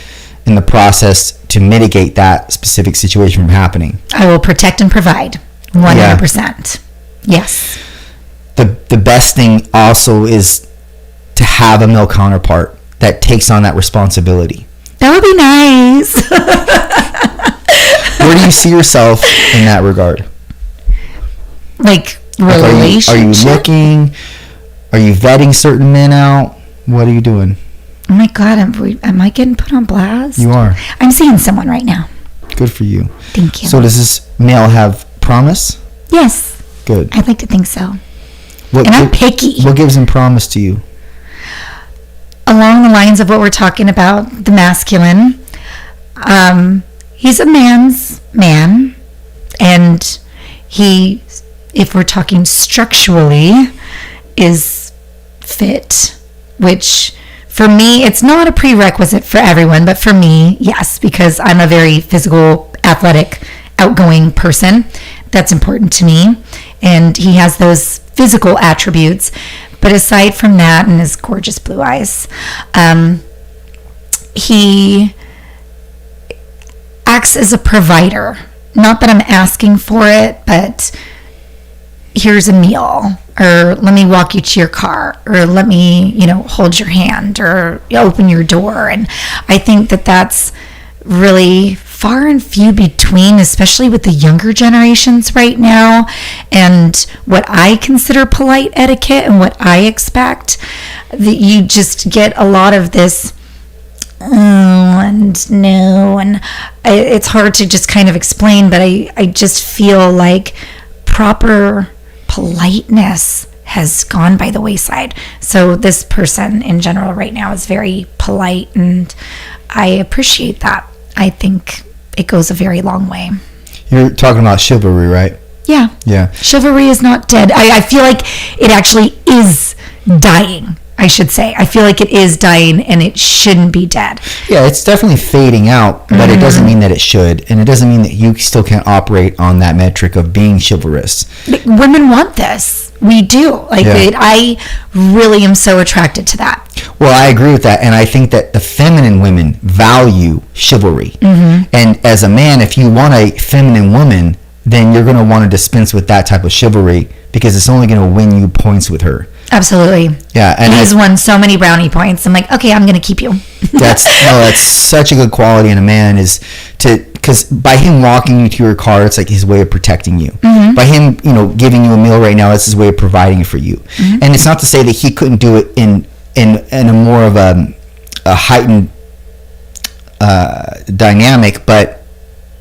in the process to mitigate that specific situation from happening. I will protect and provide 100%. Yes. The best thing also is to have a male counterpart that takes on that responsibility. That would be nice. Where do you see yourself in that regard? Like relationship? Are you looking? Are you vetting certain men out? What are you doing? Oh my God, am I getting put on blast? You are. I'm seeing someone right now. Good for you. Thank you. So does this male have promise? Yes. Good. I'd like to think so. And I'm picky. What gives him promise to you? Along the lines of what we're talking about, the masculine. He's a man's man. And he, if we're talking structurally, is fit. Which, for me, it's not a prerequisite for everyone. But for me, yes. Because I'm a very physical, athletic, outgoing person. That's important to me. And he has those physical attributes. But aside from that and his gorgeous blue eyes, he acts as a provider. Not that I'm asking for it, but here's a meal, or let me walk you to your car, or let me, hold your hand, or open your door. And I think that that's really far and few between, especially with the younger generations right now, and what I consider polite etiquette and what I expect. That you just get a lot of this and no, and it's hard to just kind of explain, but I just feel like proper politeness has gone by the wayside. So this person in general right now is very polite, and I appreciate that. I think it goes a very long way. You're talking about chivalry, right? Yeah. Yeah. Chivalry is not dead. I feel like it actually is dying, I should say. I feel like it is dying, and it shouldn't be dead. Yeah, it's definitely fading out, but it doesn't mean that it should. And it doesn't mean that you still can't operate on that metric of being chivalrous. But women want this. We do. I really am so attracted to that. Well, I agree with that, and I think that the feminine women value chivalry. And as a man, if you want a feminine woman, then you're going to want to dispense with that type of chivalry, because it's only going to win you points with her. Absolutely. Yeah, and he's won so many brownie points. I'm like, okay, I'm going to keep you. That's such a good quality in a man, because by him walking you to your car, it's like his way of protecting you. By him, giving you a meal right now, it's his way of providing it for you. And it's not to say that he couldn't do it in a more of a heightened dynamic, but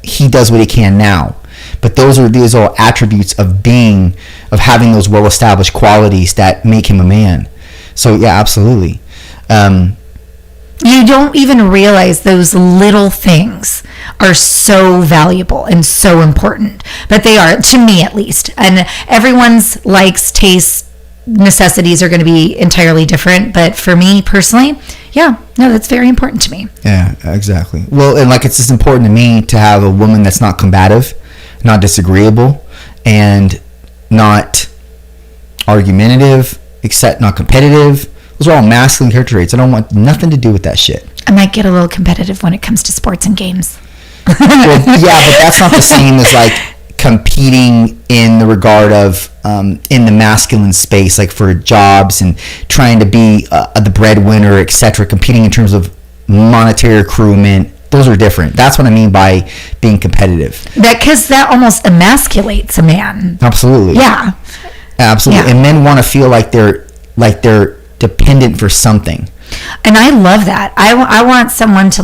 he does what he can now. But these are all attributes of having those well-established qualities that make him a man. So yeah, absolutely. You don't even realize those little things are so valuable and so important, but they are, to me at least. And everyone's likes, tastes, necessities are going to be entirely different. But for me personally, that's very important to me. Yeah, exactly. Well, and it's just important to me to have a woman that's not combative, not disagreeable, and not argumentative, except not competitive. Those are all masculine character traits. I don't want nothing to do with that shit. I might get a little competitive when it comes to sports and games. Well, yeah, but that's not the same as competing in the regard of in the masculine space, for jobs and trying to be the breadwinner, etc. Competing in terms of monetary accruement. Those are different. That's what I mean by being competitive. Because that almost emasculates a man. Absolutely. Yeah. Absolutely. Yeah. And men want to feel like they're dependent for something. And I love that. I want someone to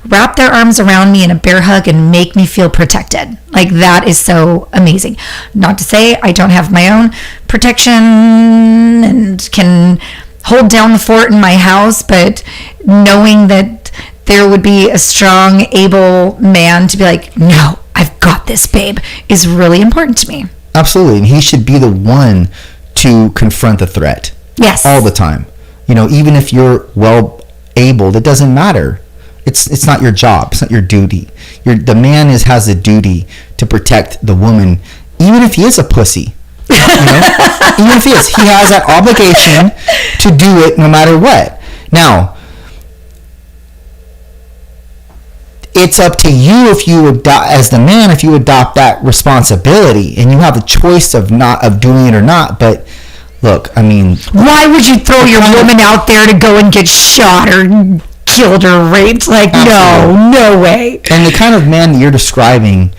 wrap their arms around me in a bear hug and make me feel protected. That is so amazing. Not to say I don't have my own protection and can hold down the fort in my house, but knowing that there would be a strong, able man to be like, no, I've got this, babe, is really important to me. Absolutely. And he should be the one to confront the threat. Yes. All the time. even if you're well able, it doesn't matter. It's not your job. It's not your duty. The man has a duty to protect the woman, even if he is a pussy. Even if he has that obligation to do it no matter what. Now, it's up to you if you as the man, if you adopt that responsibility, and you have a choice of doing it or not. But look, I mean, why would you throw your woman out there to go and get shot or killed or raped? Like, absolutely. No way. And the kind of man that you're describing,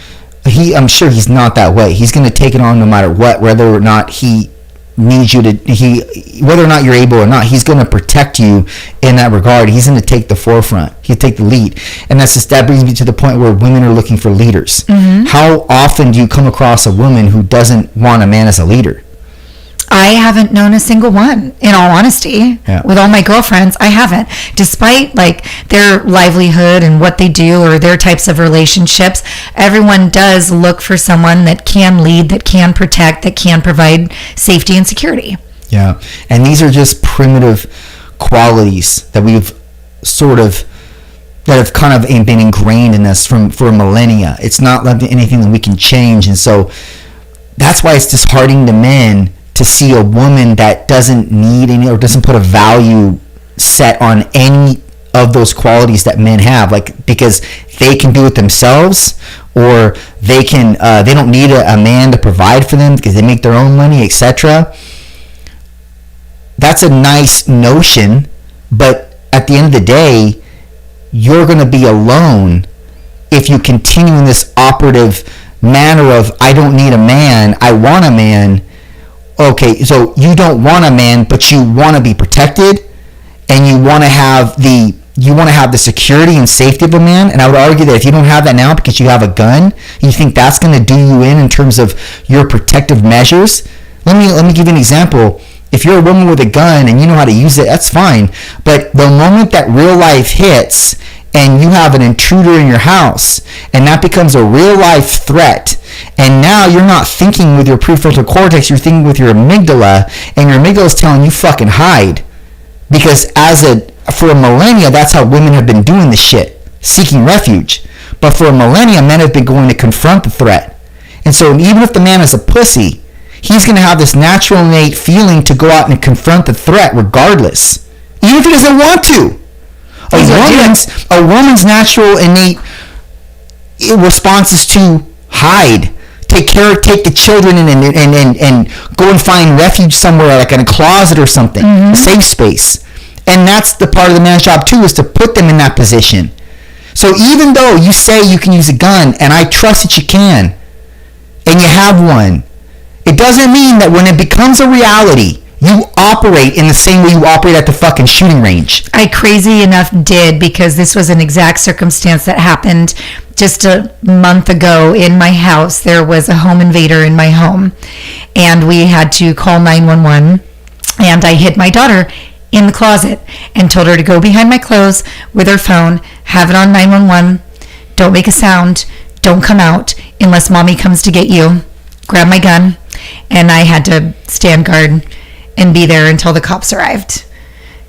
I'm sure he's not that way. He's going to take it on no matter what, whether or not he needs you whether or not you're able or not. He's going to protect you in that regard. He's going to take the forefront. He'll take the lead. And that brings me to the point where women are looking for leaders. Mm-hmm. How often do you come across a woman who doesn't want a man as a leader? I haven't known a single one, in all honesty. Yeah. With all my girlfriends, I haven't. Despite their livelihood and what they do or their types of relationships, everyone does look for someone that can lead, that can protect, that can provide safety and security. Yeah, and these are just primitive qualities that have kind of been ingrained in us for millennia. It's not anything that we can change, and so that's why it's disheartening to men to see a woman that doesn't need any or doesn't put a value set on any of those qualities that men have, because they can do it themselves, or they don't need a man to provide for them because they make their own money, etc. That's a nice notion, but at the end of the day, you're going to be alone if you continue in this operative manner of, I don't need a man, I want a man. Okay, so you don't want a man, but you want to be protected, and you want to have the security and safety of a man. And I would argue that if you don't have that now because you have a gun, you think that's going to do you in terms of your protective measures. Let me give you an example. If you're a woman with a gun and you know how to use it, that's fine. But the moment that real life hits and you have an intruder in your house, and that becomes a real life threat, and now you're not thinking with your prefrontal cortex, you're thinking with your amygdala, and your amygdala is telling you fucking hide. Because for a millennia, that's how women have been doing this shit, seeking refuge. But for a millennia, men have been going to confront the threat. And so even if the man is a pussy, he's going to have this natural innate feeling to go out and confront the threat regardless, even if he doesn't want to. A woman's natural innate response is to hide, take the children and go and find refuge somewhere, like in a closet or something, a safe space. And that's the part of the man's job too, is to put them in that position. So even though you say you can use a gun, and I trust that you can, and you have one, it doesn't mean that when it becomes a reality, you operate in the same way you operate at the fucking shooting range. I crazy enough did, because this was an exact circumstance that happened just a month ago in my house. There was a home invader in my home, and we had to call 911, and I hid my daughter in the closet and told her to go behind my clothes with her phone, have it on 911, don't make a sound, don't come out unless mommy comes to get you, grab my gun, and I had to stand guard and be there until the cops arrived.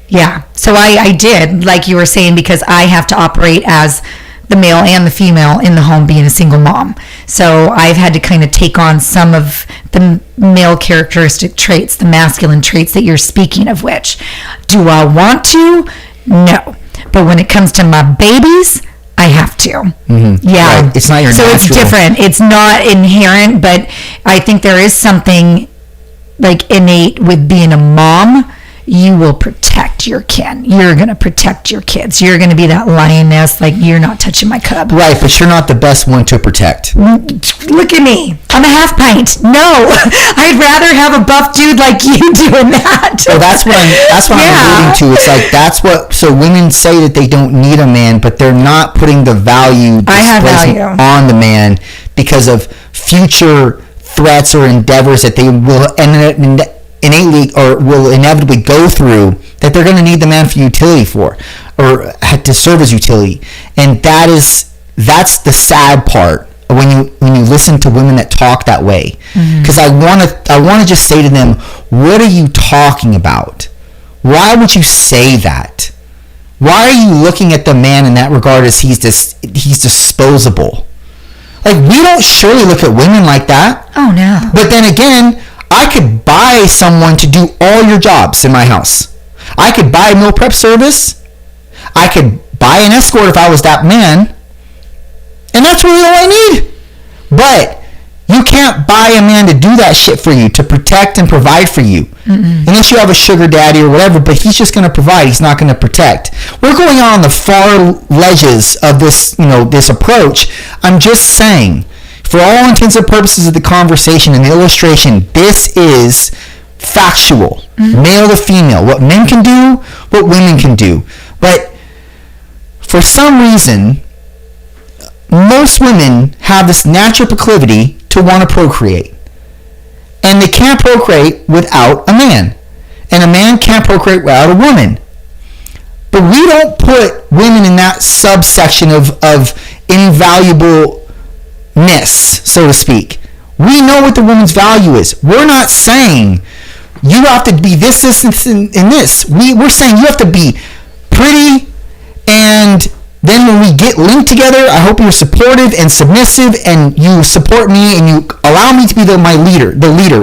Yeah, so I did, like you were saying, because I have to operate as the male and the female in the home, being a single mom. So I've had to kind of take on some of the male characteristic traits, the masculine traits that you're speaking of, which, do I want to? No. But when it comes to my babies, I have to. Mm-hmm. Yeah. Right. It's not your natural. So it's different. It's not inherent, but I think there is something innate with being a mom. You will protect your kin. You're going to protect your kids. You're going to be that lioness, you're not touching my cub. Right, but you're not the best one to protect. Look at me. I'm a half pint. No, I'd rather have a buff dude like you doing that. So that's what I'm alluding to. It's so women say that they don't need a man, but they're not putting the value on the man because of future threats or endeavors that they will innately or will inevitably go through, that they're going to need the man for utility for, or to serve as utility. And that's the sad part when you listen to women that talk that way. Because I want to just say to them, what are you talking about? why would you say that? Why are you looking at the man in that regard as he's disposable? Like, we don't surely look at women like that. Oh, no. But then again, I could buy someone to do all your jobs in my house. I could buy a meal prep service. I could buy an escort if I was that man. And that's really all I need. But you can't buy a man to do that shit for you, to protect and provide for you. Mm-mm. Unless you have a sugar daddy or whatever, but he's just going to provide. He's not going to protect. We're going on the far ledges of this, this approach. I'm just saying, for all intents and purposes of the conversation and the illustration, this is factual. Mm-hmm. Male to female. What men can do, what women can do. But for some reason, most women have this natural proclivity to want to procreate. And they can't procreate without a man. And a man can't procreate without a woman. But we don't put women in that subsection of invaluableness, so to speak. We know what the woman's value is. We're not saying you have to be this, and this. We're saying you have to be pretty, and then when we get linked together, I hope you're supportive and submissive, and you support me, and you allow me to be the leader.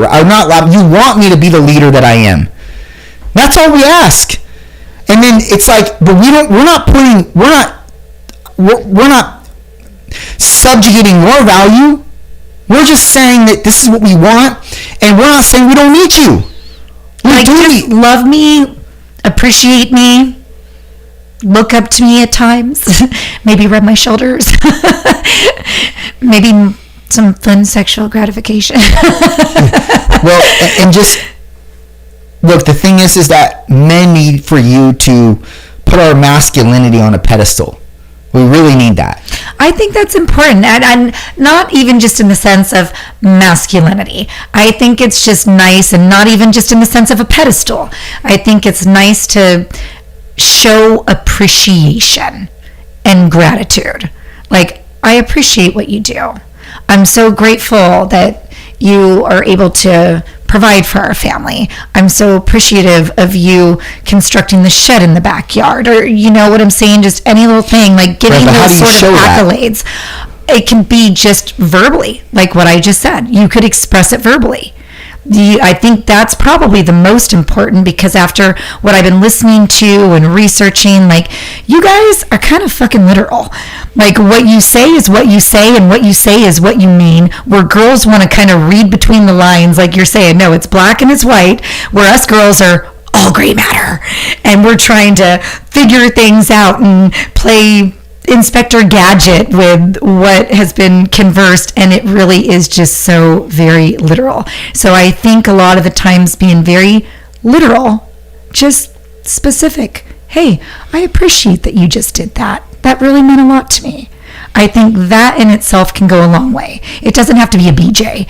I'm not allowed, you want me to be the leader that I am. That's all we ask. And then it's like, but we're not subjugating your value. We're just saying that this is what we want, and we're not saying we don't need you. Just love me, appreciate me, look up to me at times, maybe rub my shoulders, maybe some fun sexual gratification. Well, and just look, the thing is that men need for you to put our masculinity on a pedestal. We really need that. I think that's important, and not even just in the sense of masculinity. I think it's just nice, and not even just in the sense of a pedestal. I think it's nice to show appreciation and gratitude. Like, I appreciate what you do. I'm so grateful that you are able to provide for our family. I'm so appreciative of you constructing the shed in the backyard, or you know what I'm saying, just any little thing, like giving those sort of accolades. It can be just verbally, like what I just said. You could express it verbally. I think that's probably the most important, because after what I've been listening to and researching, like, you guys are kind of fucking literal. Like, what you say is what you say, and what you say is what you mean. Where girls want to kind of read between the lines, like you're saying, no, it's black and it's white, where us girls are all gray matter, and we're trying to figure things out and play Inspector Gadget with what has been conversed, and it really is just so very literal. So I think a lot of the times being very literal, just specific. Hey, I appreciate that you just did that. That really meant a lot to me. I think that in itself can go a long way. It doesn't have to be a BJ.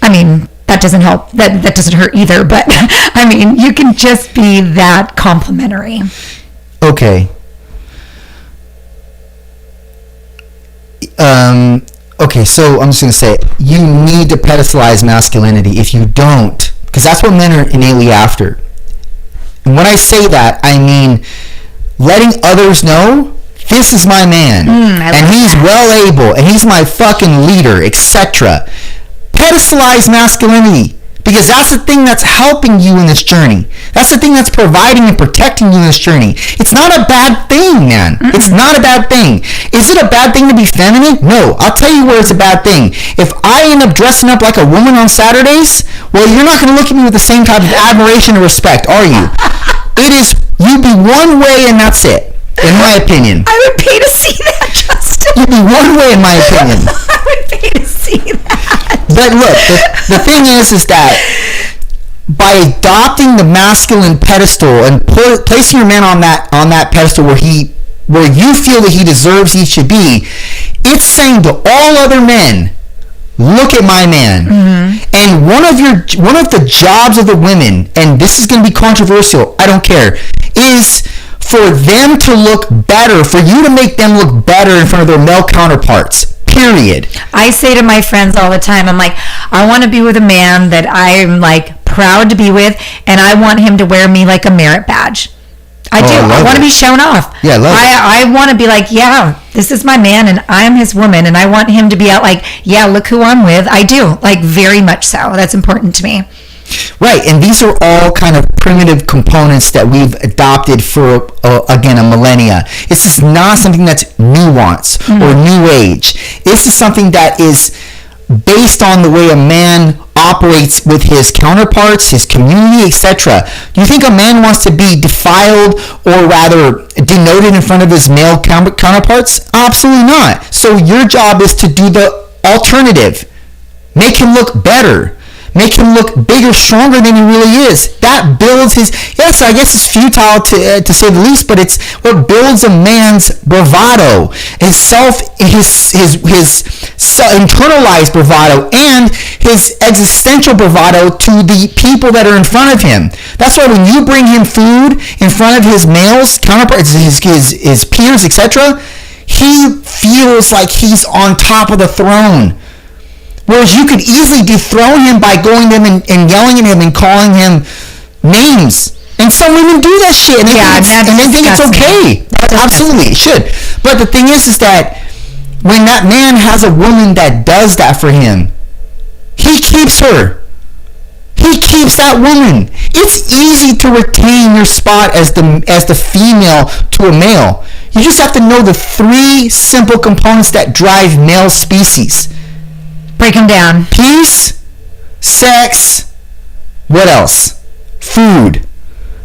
I mean, that doesn't help. That doesn't hurt either. But I mean, you can just be that complimentary. Okay. Okay, so I'm just going to say, you need to pedestalize masculinity. If you don't, because that's what men are innately after. And when I say that, I mean letting others know, this is my man, and he's well able, and he's my fucking leader, etc. Pedestalize masculinity. Because that's the thing that's helping you in this journey. That's the thing that's providing and protecting you in this journey. It's not a bad thing, man. Mm-mm. It's not a bad thing. Is it a bad thing to be feminine? No. I'll tell you where it's a bad thing. If I end up dressing up like a woman on Saturdays, well, you're not going to look at me with the same type of admiration or respect, are you? It is, you be one way and that's it, in my opinion. I would pay to see that, Justin. You'd be one way, in my opinion. I would pay to see that. But look, the thing is that by adopting the masculine pedestal and placing your man on that pedestal where you feel that he deserves, he should be, it's saying to all other men, look at my man. Mm-hmm. And one of the jobs of the women, and this is going to be controversial, I don't care, is for them to look better, for you to make them look better in front of their male counterparts. Period. I say to my friends all the time, I'm like, I want to be with a man that I'm like proud to be with, and I want him to wear me like a merit badge. I do. I want to be shown off. Yeah, I want to be like, yeah, this is my man, and I'm his woman, and I want him to be out like, yeah, look who I'm with. I do, like, very much so. That's important to me. Right, and these are all kind of primitive components that we've adopted for, again, a millennia. This is not something that's nuance or new age. This is something that is based on the way a man operates with his counterparts, his community, etc. Do you think a man wants to be defiled or rather denoted in front of his male counterparts? Absolutely not. So your job is to do the alternative. Make him look better. Make him look bigger, stronger than he really is. That builds his, yes, I guess it's futile to say the least, but it's what builds a man's bravado, his internalized bravado, and his existential bravado to the people that are in front of him. That's why when you bring him food in front of his males, counterparts, his peers, etc., he feels like he's on top of the throne. Whereas you could easily dethrone him by going to him and yelling at him and calling him names. And some women do that shit, and they think it's okay. Absolutely, it should. But the thing is that when that man has a woman that does that for him, he keeps her. He keeps that woman. It's easy to retain your spot as the female to a male. You just have to know the 3 simple components that drive male species. Break them down. Peace, sex, what else? Food.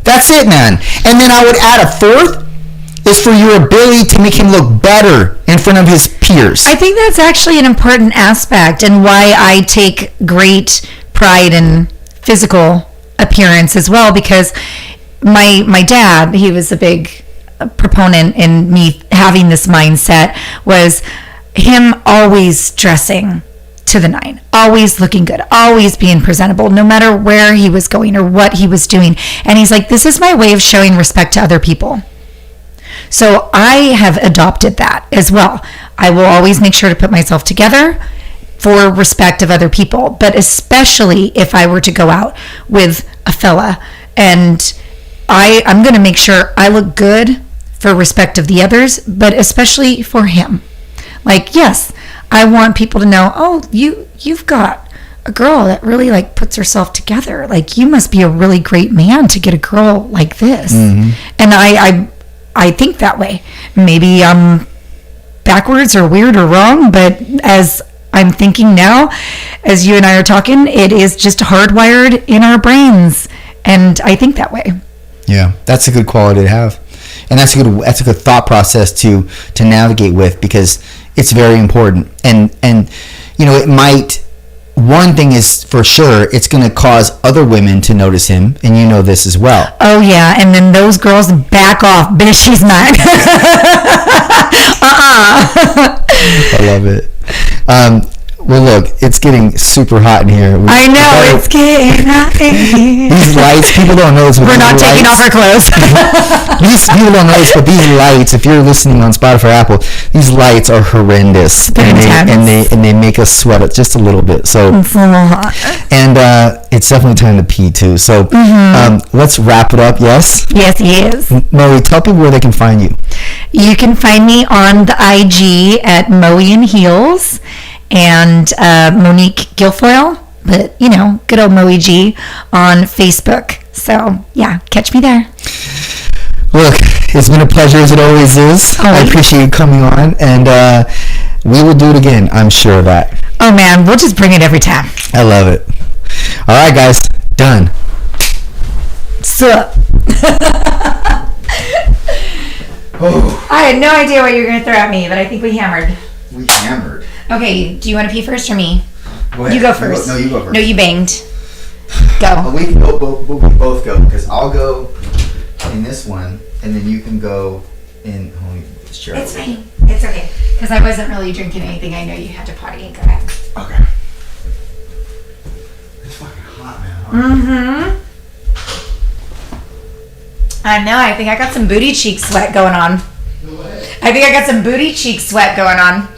That's it, man. And then I would add a 4th is for your ability to make him look better in front of his peers. I think that's actually an important aspect and why I take great pride in physical appearance as well, because my dad, he was a big proponent in me having this mindset, was him always dressing to the 9, always looking good, always being presentable, no matter where he was going or what he was doing. And he's like, this is my way of showing respect to other people. So I have adopted that as well. I will always make sure to put myself together for respect of other people, but especially if I were to go out with a fella, and I'm going to make sure I look good for respect of the others, but especially for him. Like, yes, I want people to know, oh, you've got a girl that really like puts herself together. Like, you must be a really great man to get a girl like this. Mm-hmm. And I think that way. Maybe I'm backwards or weird or wrong, but as I'm thinking now, as you and I are talking, it is just hardwired in our brains, and I think that way. Yeah, that's a good quality to have, and that's a good thought process to navigate with, because it's very important. And it might, one thing is for sure, it's going to cause other women to notice him, and you know this as well. Oh yeah, and then those girls back off, bitch, she's not. I love it. Well, look, it's getting super hot in here. I know, it's getting hot in here. These lights, people don't know this. We're not taking off our clothes. People don't know this, but these lights, if you're listening on Spotify or Apple, these lights are horrendous. And they make us sweat just a little bit. So it's a little hot. And it's definitely time to pee too. So let's wrap it up, yes? Yes, yes. Moe, tell people where they can find you. You can find me on the IG at Moe and Heels, and Monique Guilfoyle, but good old Moe G on Facebook. So yeah, catch me there. Look, it's been a pleasure, as it always is. I appreciate you coming on, and we will do it again, I'm sure of that. Oh man, we'll just bring it every time. I love it. All right, guys, done. Sup? I had no idea what you were going to throw at me, but I think we hammered. We hammered. Okay, do you want to pee first or me? Go ahead. You go first. No, you go first. No, you banged. Go. We can both go, because I'll go in this one, and then you can go in. This chair. It's fine. It's okay. Because I wasn't really drinking anything. I know you had to potty. Go ahead. Okay. It's fucking hot, man. Mm-hmm. I know. I think I got some booty cheek sweat going on. I think I got some booty cheek sweat going on.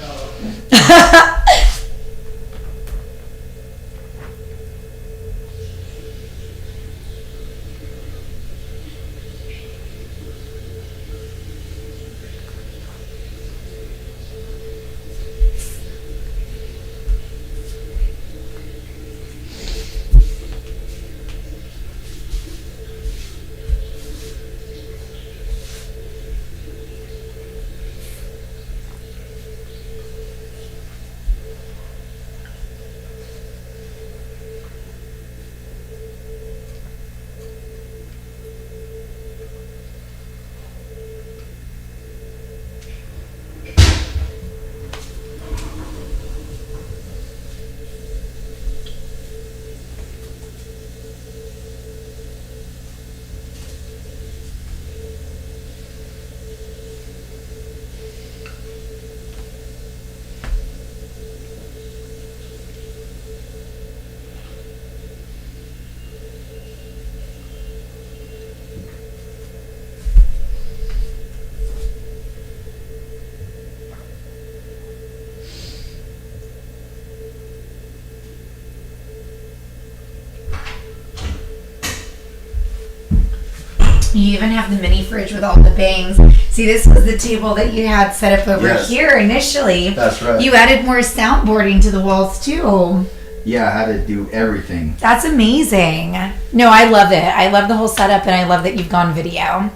You even have the mini fridge with all the bangs. See, this was the table that you had set up over here initially. That's right. You added more soundboarding to the walls too. Yeah, I had to do everything. That's amazing. No, I love it. I love the whole setup, and I love that you've gone video.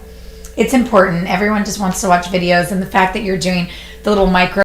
It's important. Everyone just wants to watch videos, and the fact that you're doing the little micro